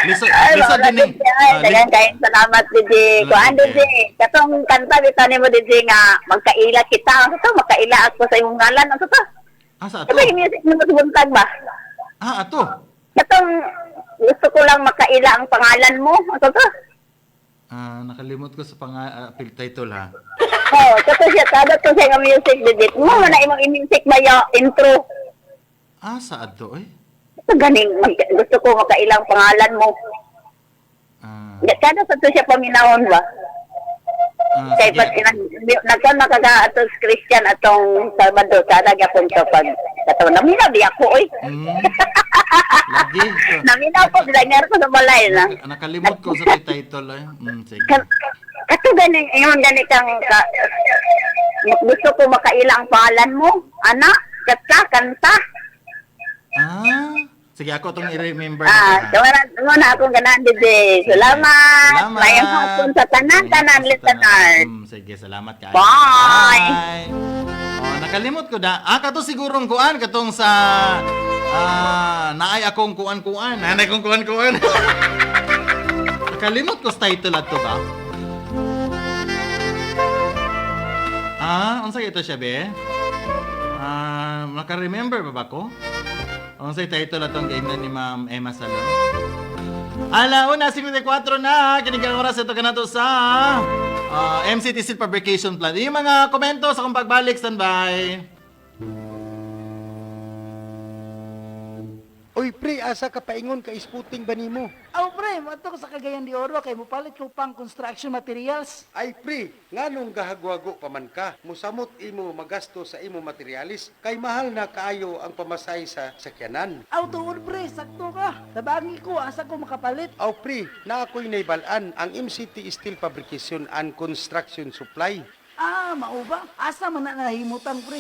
Lisod Wala, din eh. DJ. Dagan kayong salamat, DJ. Kuhaan, DJ. Katong kanta, bitaw ni mo, DJ, nga magkaila kita. Ano to? Magkaila ako sa imong ngalan. Ano to? Asa Ito ato? yung music mo sa buntag ba? Ato. Katong gusto ko lang makaila ang pangalan mo. Ano to? Nakalimot ko sa title ha. Oh, kato siya. Kada to siya nga music, DJ. Mo na imong music ba yung intro? Asa ato eh? Ito ganing, gusto ko makaila ang pangalan mo. Kada sa to siya paminahon ba? Kay pag nagkan makaga atong Christian atong Salvador kada gyapon to pag kato naminaw di ako oy. Lagi. Naminaw ko designer ko sa balay na. Nakalimot ko sa title eh. Sige. Kato ganing ingon gani kang gusto ko makaila ang pangalan mo. Ana, kanta. Sige ako itong i-remember. Muna akong ganan, DJ. Salamat. Mayang hapon sa tanan listener. Sige, salamat kayo. Bye. Nakalimot ko da. Kato sigurong kuan katong sa naay akong kuan-kuan. Nanay kong kuan-kuan. Nakalimot ko sa title ato ba? Unsa ito siya be? Naka-remember ba ko? Ang say title atong game na ni Ma'am Emma Salon. Alauna, 54 na. Kinigang oras ito ka na to sa MCT Steel Fabrication Plant. Yung mga komento sa kung pagbalik, standby. Oy, pre, asa ka paingon ka isputing ba nimo? Aw, pre, mato ko sa Cagayan de Oro kay mupalit ko pang construction materials. Ay, pre, nganong gahagwago pa man ka? Musamot imo magasto sa imo materialis kay mahal na kaayo ang pamasay sa sakyanan. Aw, tuod, pre, sakto ka. Tabangi ko, asa ko makapalit. Aw, pre, na ako'y naibalaan ang MCT Steel Fabrication and Construction Supply. Mao ba? Asa man na nahimutan, pre?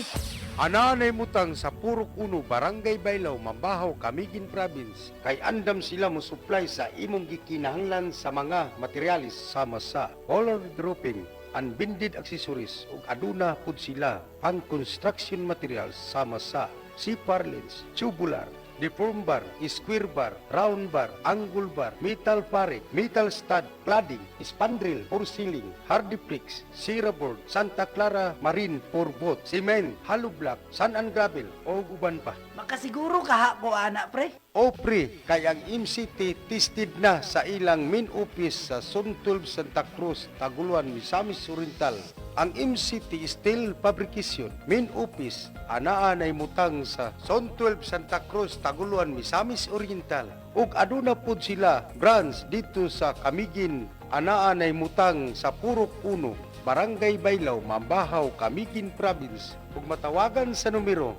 Ananay mutang sa Purok 1, Barangay Baylaw, Mambahaw, Camiguin Province. Kay andam sila mo supply sa imong gikinahanglan sa mga materialis sama sa color dropping, unbended accessories ug aduna pud sila ang construction materials sama sa C-bar lens, tubular, deform bar, square bar, round bar, angle bar, metal fabric, metal stud, cladding, spandrel for ceiling, hardiplex, board, Santa Clara Marine for boat, cement, hollow block, sand and gravel, o uban pa. Makasiguro ka ko, anak, pre. O pre, kay ang MCT tested na sa ilang main office sa Zone 12 Santa Cruz, Taguluan, Misamis Oriental. Ang MCT Steel Fabrication main office anaa nay mutang sa Zone 12 Santa Cruz, Taguluan, Misamis Oriental. Ug aduna pud sila branch dito sa Camiguin, anaa nay mutang sa Purok 1, Barangay Baylaw, Mambahaw, Camiguin Province. Ug matawagan sa numero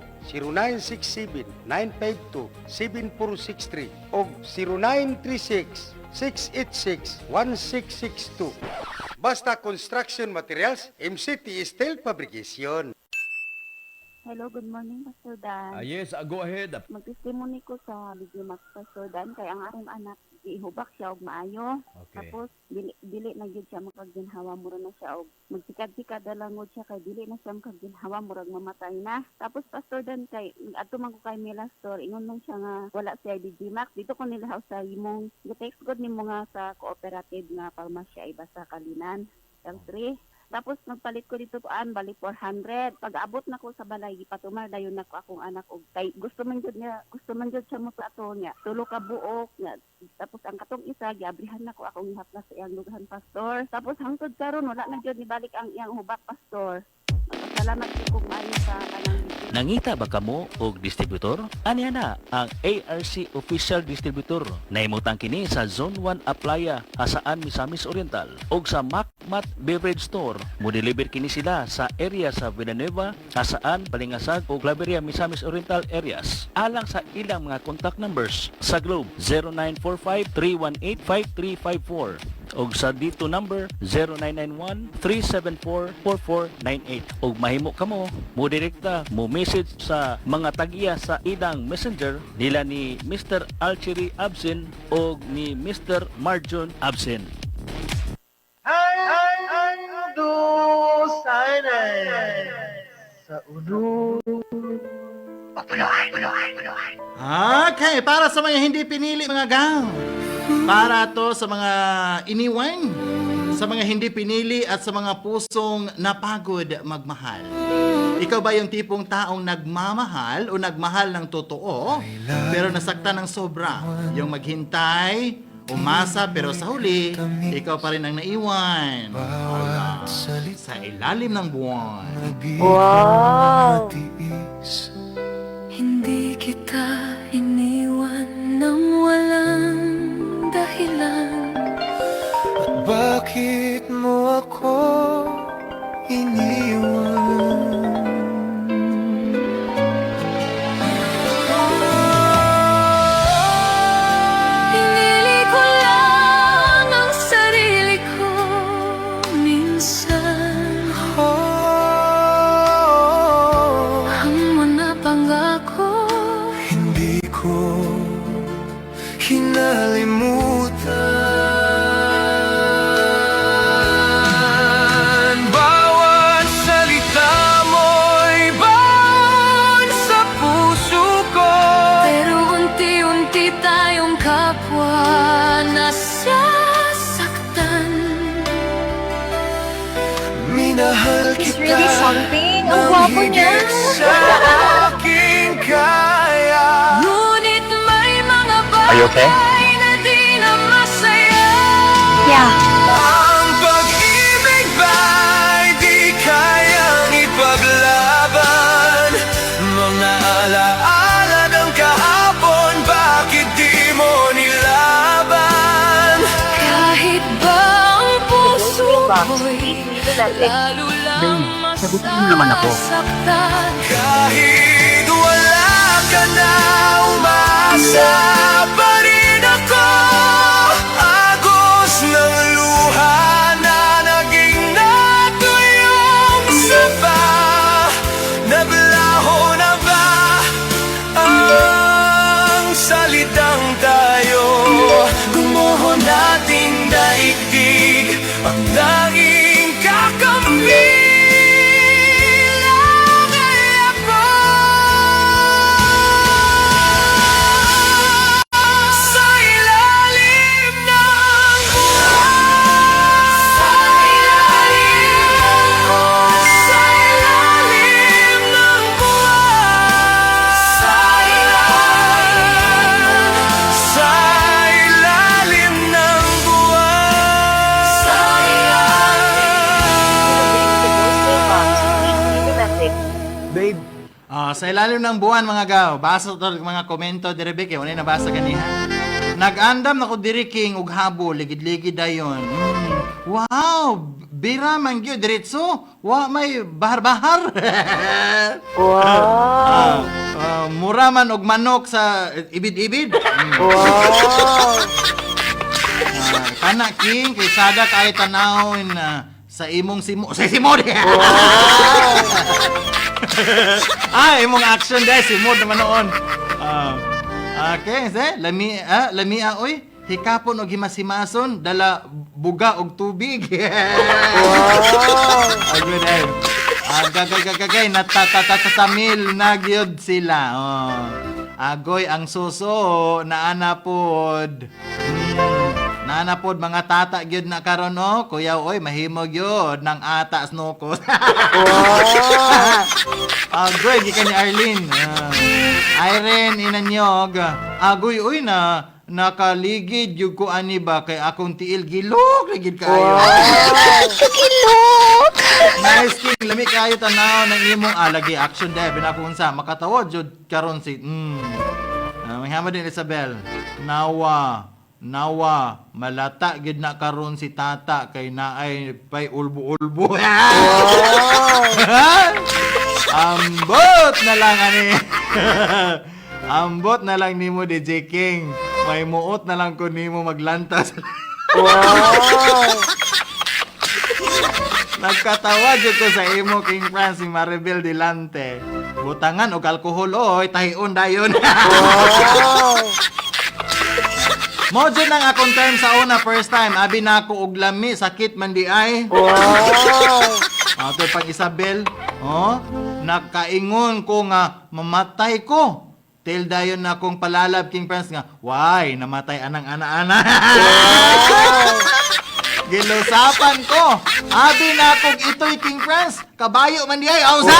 0967-952-7463 o 0936-686-1662. Basta Construction Materials, MCT Steel Fabrication. Hello, good morning, Pastor Dan. Yes, go ahead. Mag-testimony ko sa Video Max, Pastor Dan, kay ang aking anak, ihubak siya og maayo. Okay. Tapos, dili na gyud siya makagginhawa, mura na siya og magsikad-sikad dalangod siya, kay dili na siya makagginhawa, murag mamatay na. Tapos, Pastor Dan, kay adto man ko kay Mila Store, ingon man siya nga wala siya Video Max. Dito ko nila sa imong, gi-text god nimo nga sa cooperative nga parmasya iba sa Kalinan. Ang 3. Tapos nagpalit ko dito bali 400. Pag-abot na ko sa balay, gipatumar dayon nako akong anak og kay gusto man jud siya mo ato niya. Tulo ka buok nga. Tapos ang katong isa giabrihan nako akong ihaplas sa iyang lughan, Pastor. Tapos hangtod karon wala na jud ni balik ang iyang hubak, Pastor. Salamat po kung maayo sa kanang Nangita ba kamo og distributor? Aniya na ang ARC Official Distributor. Nahimutang kini sa Zone 1 Aplaya, Hasaan, Misamis Oriental og sa Macmat Beverage Store. Mo-deliver kini sila sa area sa Villanueva, Hasaan, Balingasag ug Claveria, Misamis Oriental areas. Alang sa ilang mga contact numbers sa Globe 0945-318-5354 og sa dito number 0991-374-4498. Og mahimo kamo mo direkta mo message sa mga tagiya sa ilang messenger nila ni Mr. Alchiri Absin o ni Mr. Marjon Absin. Okay, para sa mga hindi pinili mga gaw. Para to sa mga iniwan, sa mga hindi pinili at sa mga pusong napagod magmahal. Ikaw ba yung tipong taong nagmamahal o nagmahal ng totoo pero nasaktan ng sobra? Yung maghintay, umasa pero sa huli, ikaw pa rin ang naiwan. Ala, sa ilalim ng buwan. Wow! Hindi kita iniwan ng walang dahilan. At bakit mo ako iniwan? Pinili ko lang ang sarili ko minsan. Ang mga pangako Hindi ko kinalimutan. Bawat salita mo'y baon sa puso ko. pero unti-unti tayong kapwa nasasaktan. Minahal He's kita really something. Ang ng gwapo niya. higit sa aking kaya. Ngunit may mga bagay na di na masaya. Yeah. Ang pag-ibig ba'y di kayang ipaglaban? Mga alaala ng kahapon, bakit di mo nilaban? Kahit ba ang puso ko'y lalo lang masasaktan. Kahit wala ka na, umasa pa rin ako. Agos ng luha na naging natuyong sapa. Naglaho na ba ang salitang tayo? Gumuho nating daigdig ang tanging kakampi. Sa ilalim ng buwan mga gaw, basa to mga komento dire Beke, wala nabasa ganiha. Nag-andam na ko diri king ug habo, ligid-ligid dayon. Wow, bira man gyud diretso. Wa may bahar-bahar. Wow. Mura man og manok sa ibid-ibid. Wow. Kana king kay sada kay tanawin sa imong sa simod. Imong action guys, simod naman noon. Okay, lami oy, hikapon og himasimason, dala buga og tubig. Wow. Agud ay. Gagay natatatamil na gyud sila. Agoy ang suso naanapod. Nanapod mga tata gyud na karon kuya oy mahimo gyud nang ata snoko. Agoy gikan ni Arlene. Irene inanyog. Agoy oy na nakaligid yung ko ani ba kay akong tiil gilok ligid kayo. Kakilok! Nice King, lami kayo tanaw ng imong lagi action dahil binakunsa. Makatawad jud karon si may hamad din Isabel. Nawa, malata gid na karon si tata kay naay pay ulbo-ulbo. Ambot na lang ani. Ambot na lang nimo DJ King. May muot na lang ko nimo maglantas. Nagkatawa jud ko sa imo King France si Maribel Delante. Butangan og alkohol oy, tahion dayon. Mo dyan ang akong term sa una, first time. Abi na ako og lami, sakit man di ay. Ito pag Isabel, nakaingon ko nga mamatay ko. Till dayon na akong palalab King Prince nga, why, namatay anang ana-ana. Gilusapan ko. Abi na akong ito'y King Prince, kabayo man di ay, ausa.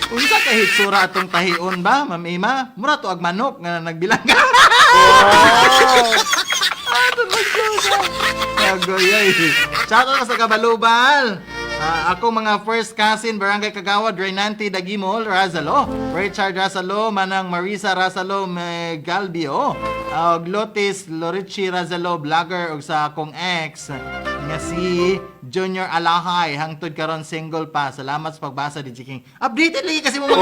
Unsa ka hitsura atong tahion ba, Ma'am Ima? Mura to ag manok nga nagbilang. Ato magsusa. Agoy. Shout out sa Kabalubal. Ako mga first cousin, Barangay Kagawad, Reynanti Dagimol, Razalo. Richard Razalo, manang Marisa Razalo, Galbio. Glotis Lorici Razalo, vlogger og sa akong ex nga si Junior Alahay, hangtod karon single pa. Salamat sa pagbasa di King. Updated lagi kasi mo mga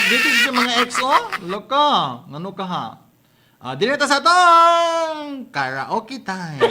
updated sa mga ex Loka, ngano ka ha? Dito sa tong karaoke time.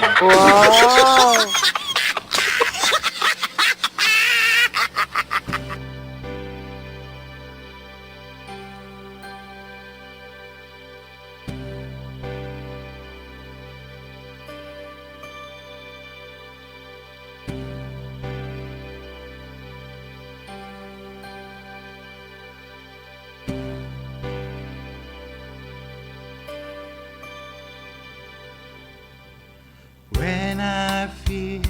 When I feel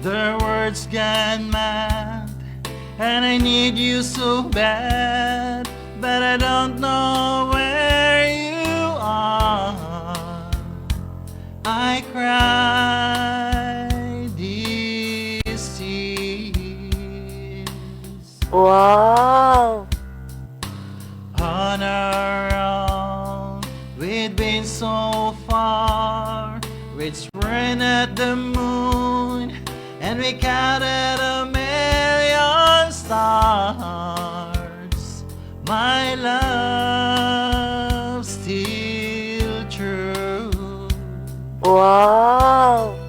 the words gone mad and I need you so bad, but I don't know where you are, I cry these tears. Wow! On our own, we've been so far. We'd sprint at the moon, and we counted 1,000,000 stars. My love still true. Wow!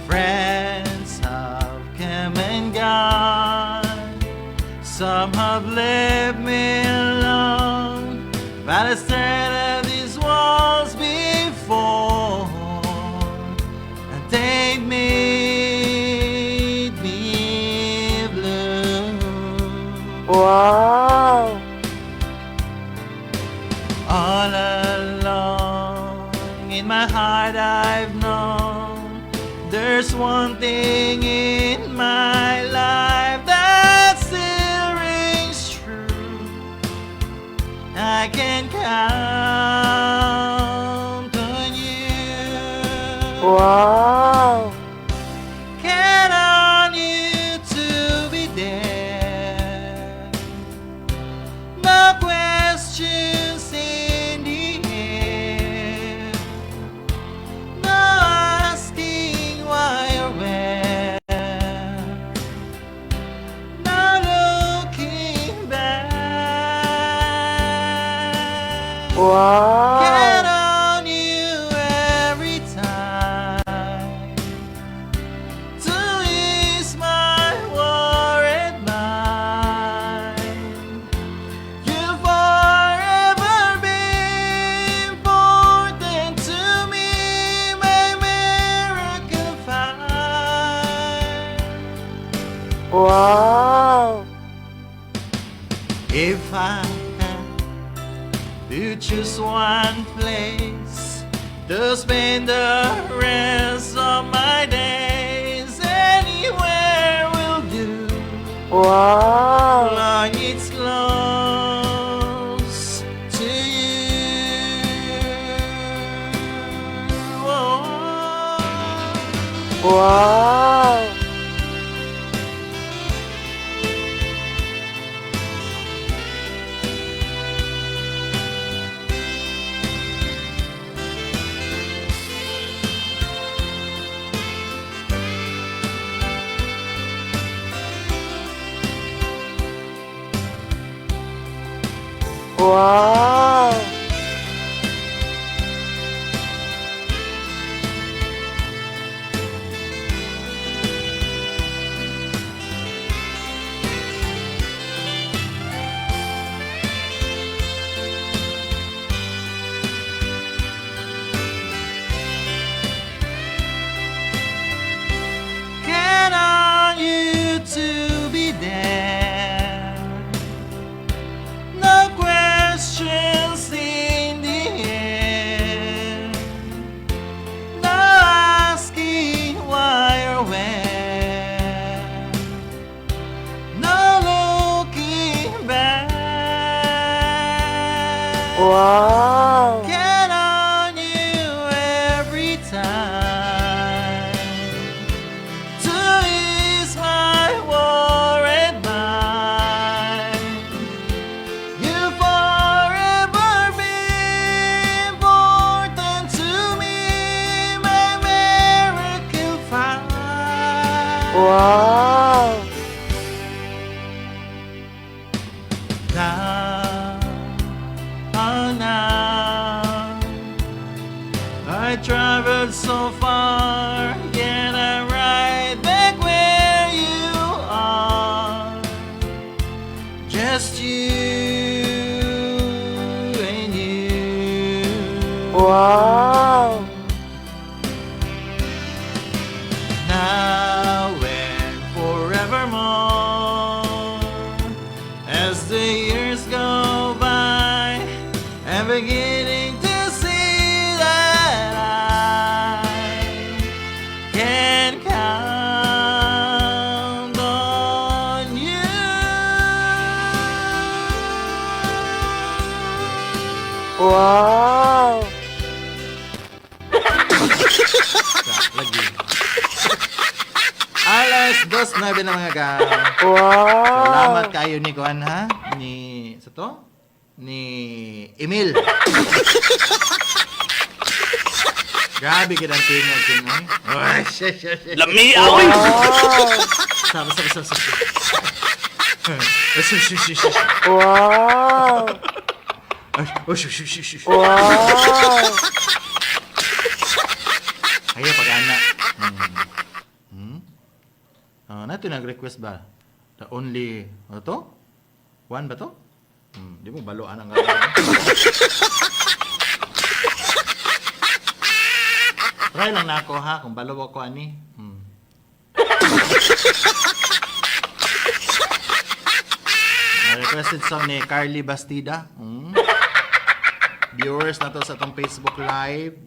Friends have come and gone. Some have left me alone, but I stared at these walls before, and they made me blue. Wow! All along in my heart I've known there's one thing in my life that still rings true. I can count on you. Wow! Count on you to be there. No questions in the air. No asking why or where. No looking back. Wow! Count on you every time to ease my worried mind. You've forever been important to me, my miracle find. Wow! If I had to choose one place to spend the rest of my days, anywhere will do. Wow! Long it's close to you. Wow! Wow! Count on you to be there. No questions in the air. No asking why or when. No looking back. Wow! Count on you every time to ease my worried mind. You forever be important to me, my miracle find. Wow! Now, oh now, I traveled so far, yet I'm right back where you are. Just you and you. Wow! Now and forevermore, as the years go by, I'm beginning to see that I can count on you. Wow! Lagi. Alas 2:09 na mga ga. Wow! Salamat kayo ni Kuan ha? Ni sa to? Ni Emil. Grabe ka ng tingog tingog. Oy, Lami, aoy! Sabi. Wow! Wow! Ayo pag-ana. Nato nag-request ba? The only, ano to? One ba to? Di mo baloan ang Try lang na ako ha, kung balo ako ani. Requested song ni Carly Bastida. Viewers na to sa itong Facebook Live.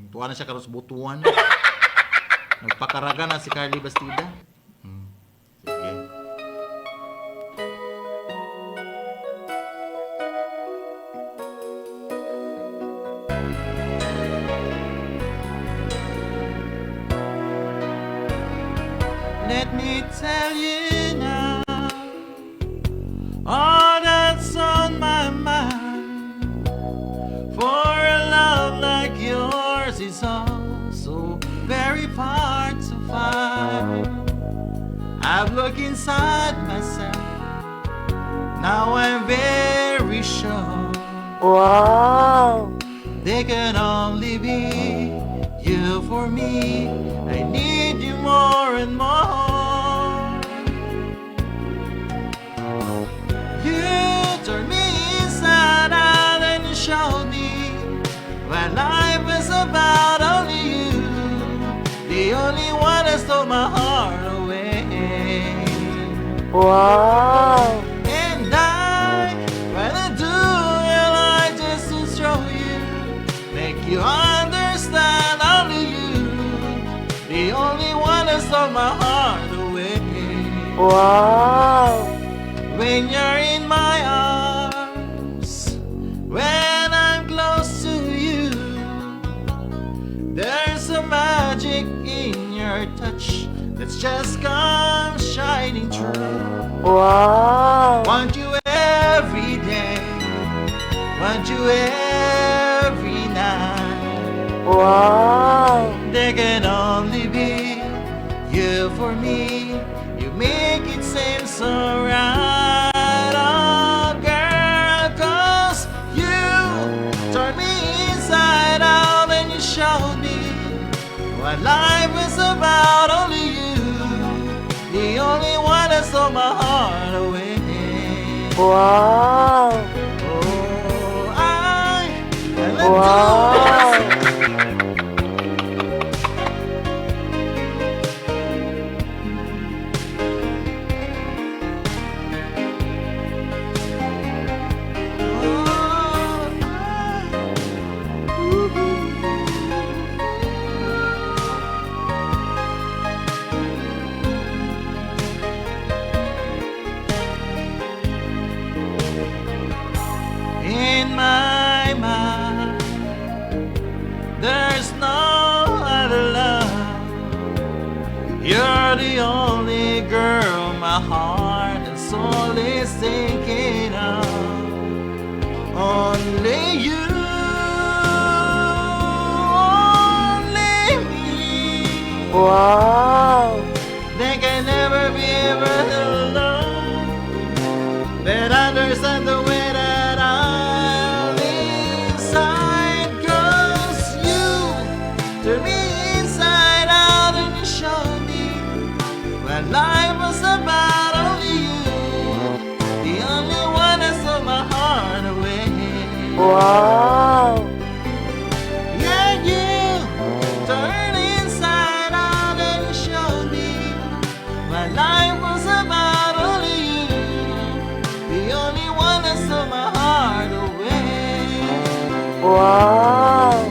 Tuwa na siya karos butuan. Nagpakaraga na si Carly Bastida. Sige. Let me tell you now all that's on my mind. For a love like yours is also very hard to find. I've looked inside myself. Now I'm very sure. Wow! They can only be you for me. I need you more and more. You turn me inside out and you showed me what life is about. Only you, the only one that stole my heart away. Wow! And I wanna do your life just to show you, make you understand. Only you, the only one that stole my heart away. Wow! When you're in my arms, when I'm close to you, there's a magic in your your touch that's just come shining through. Wow. Want you every day, want you every night. Wow. There can only be you for me. You make it seem so right. Oh, girl, 'cause you turn me inside out and you showed me what life is about. Only you, the only one that stole my heart away. Wow. Oh, I let Wow. In my mind, there's no other love. You're the only girl my heart and soul is thinking of. Only you, only me. Wow. There can never be ever love that understands the way that I'm inside. 'Cause you turn me inside out and you show me what life was about. Only you, the only one that stole my heart away. Wow. Yeah, you turn inside out and you show me what life was about. Only you, the only one that stole my heart away. Wow.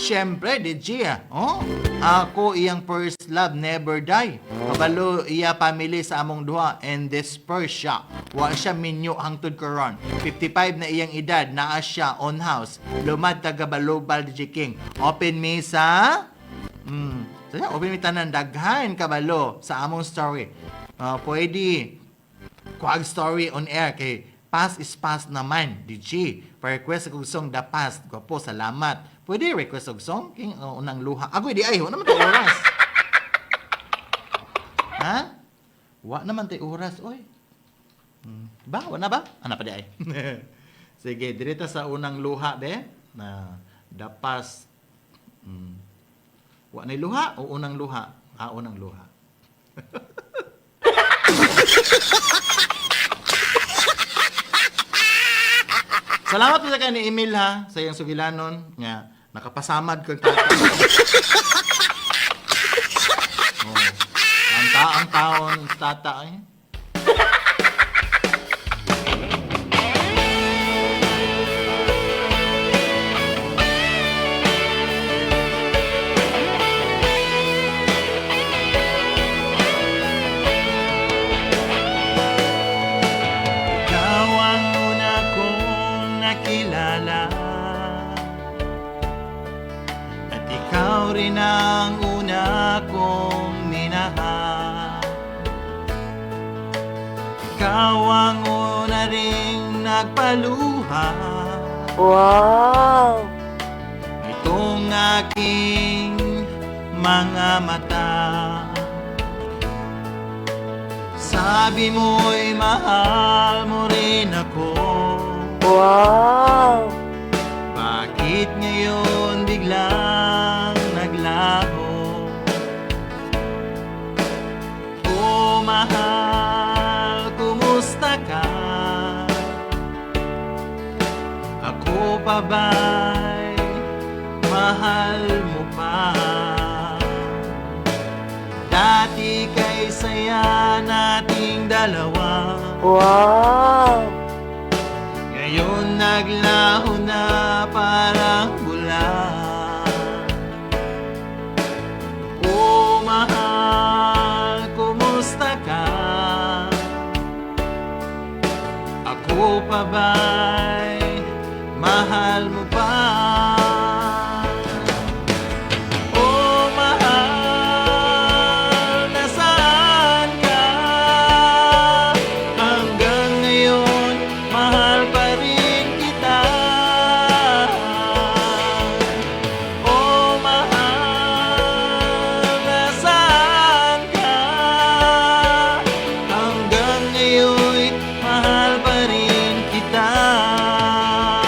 Siyempre, di Gia. Oh, ako iyang first love never die. Kabalo iya family sa among duha and disperse siya. Wa siya minyo hangtod karon. 55 na iyang edad, naa siya on house. Lumad taga Balobal DJ King. Open me sa Saya open mi tanan daghan kabalo sa among story. Pwede kuag story on air kay past is past naman, DJ. Pa-request kong song The Past. Gwapo, salamat. Pwede request og song king unang luha. Agoy di ay, wa naman tay oras. Ha? Wa naman tay oras, oy. Ba, wa na ba? Ana pa di ay. Sige, direta sa unang luha de na The Past. Wa na luha o unang luha? Unang luha. Salamat po sa kanya ni Emil ha, sa iyong sugilanon nga nakapasamad kang tata. Ang taon tata eh. Ikaw rin ang una kong minahal. Ikaw ang una ring nagpaluha. Wow. Itong aking mga mata. Sabi mo'y mahal mo rin ako. Wow. Bakit ngayon biglang naglaho? Oh mahal, kumusta ka? Ako pa ba'y mahal mo pa? Dati kay saya nating dalawa. Wow. Ngayon naglaho na parang bula. Oh mahal, kumusta ka? Ako pa ba'y mahal mo pa?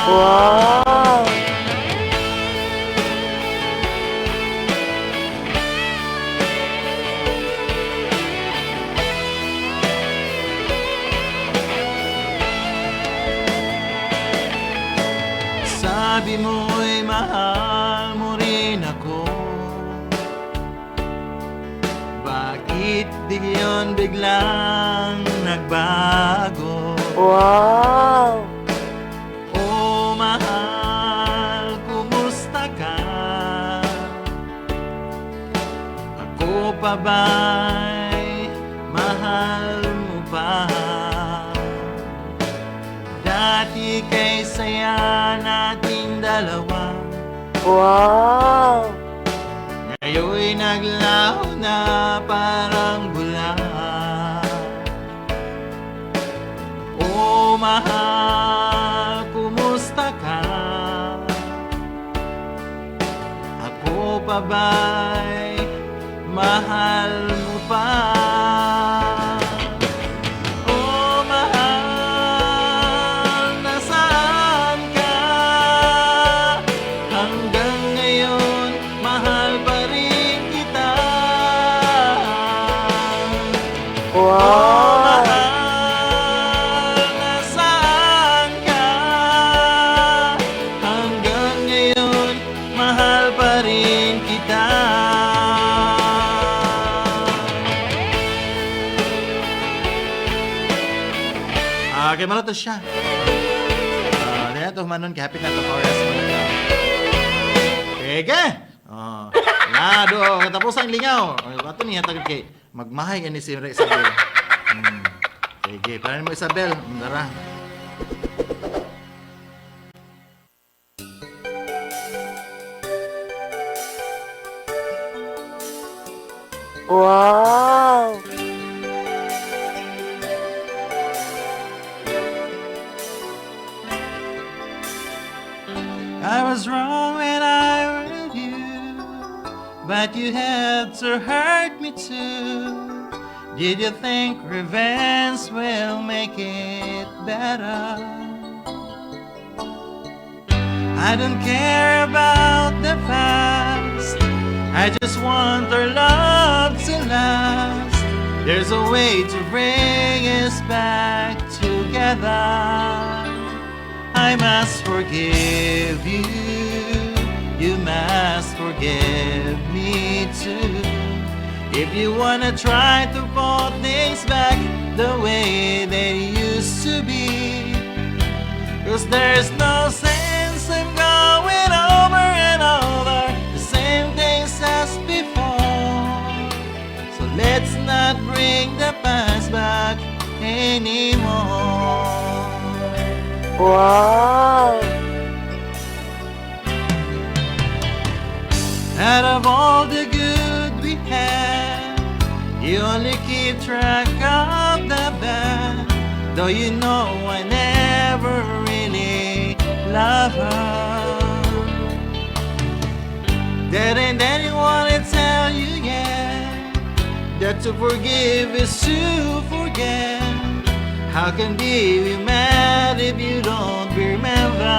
Wow! Sabi mo'y mahal mo rin ako. Bakit di yun biglang nagbago? Wow! Oh, mahal, kumusta ka? Ako pa ba'y mahal mo pa? Dati kay saya nating dalawa. Wow! Ngayon'y naglaho na parang bula. Oh, mahal, kumusta ka? Ako pa ba'y mahal mo pa? Oh, mahal, nasaan ka? Hanggang ngayon, mahal pa rin kita. Wow! Mahal, nasaan ka? Hanggang ngayon, mahal pa rin kita. Okay, malato siya. Dahil ito humanon, kapit na ito oras mo na. Ege! Lado, katapos ang lingaw. Bato niya tagad kay magmahay ka ni si Isabel. Sige, paano mo Isabel? Dara. Wow! I was wrong when I with you, but you had to hurt me too. Did you think revenge will make it better? I don't care about the past, I just want our love to last. There's a way to bring us back together. I must forgive you, you must forgive me too. If you wanna try to put things back the way they used to be, 'cause there's no sense in going over and over the same things as before. So let's not bring the past back anymore. Wow! Out of all the good we had, you only keep track of the bad. Though you know I never really loved her. Didn't anyone tell you yet that to forgive is to forget? How can be mad if you don't remember?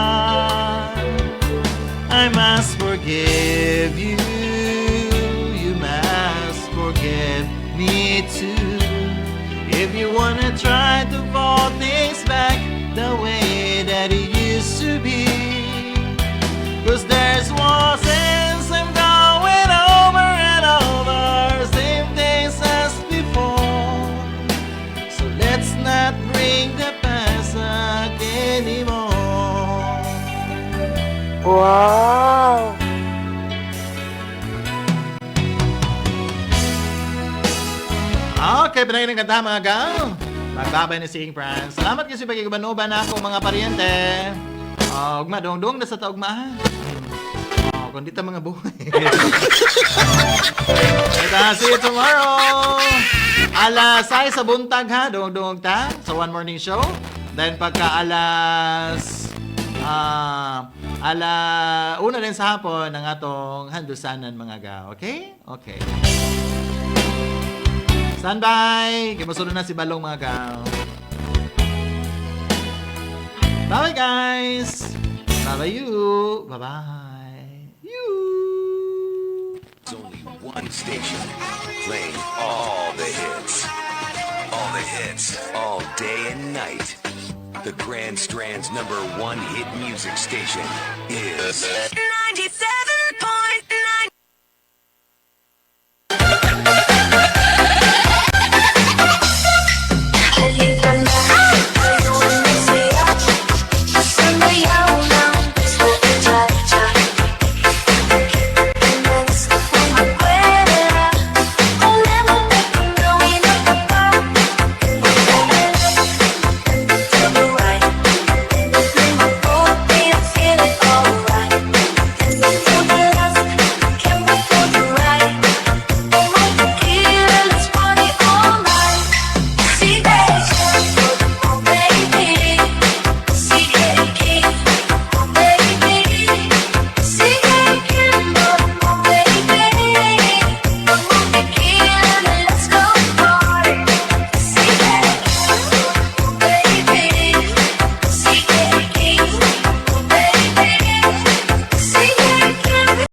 I must forgive you, you must forgive me too. If you wanna try to put things back the way that it used to be, 'cause there's one sense in going over and over same things as before. So let's not bring the past back anymore. Wow! Okay, pinagin ng kanta mga gal. Magbabay ni Sing France. Salamat kasi pagkikabanoban na ako mga paryente. Ugma, dong-dong na sa taugma. Kung dito mga buhay. See you tomorrow. Alas 6 sa buntag ha, dong-dong ta sa One Morning Show. Then pagka una din sa hapon ng atong handusanan mga ga. Okay? Okay. Standby! Kimusunod na si Balong mga ga. Bye guys! Bye-bye you. Bye-bye. You. There's only one station playing all the hits. All the hits, all day and night. The Grand Strand's #1 hit music station is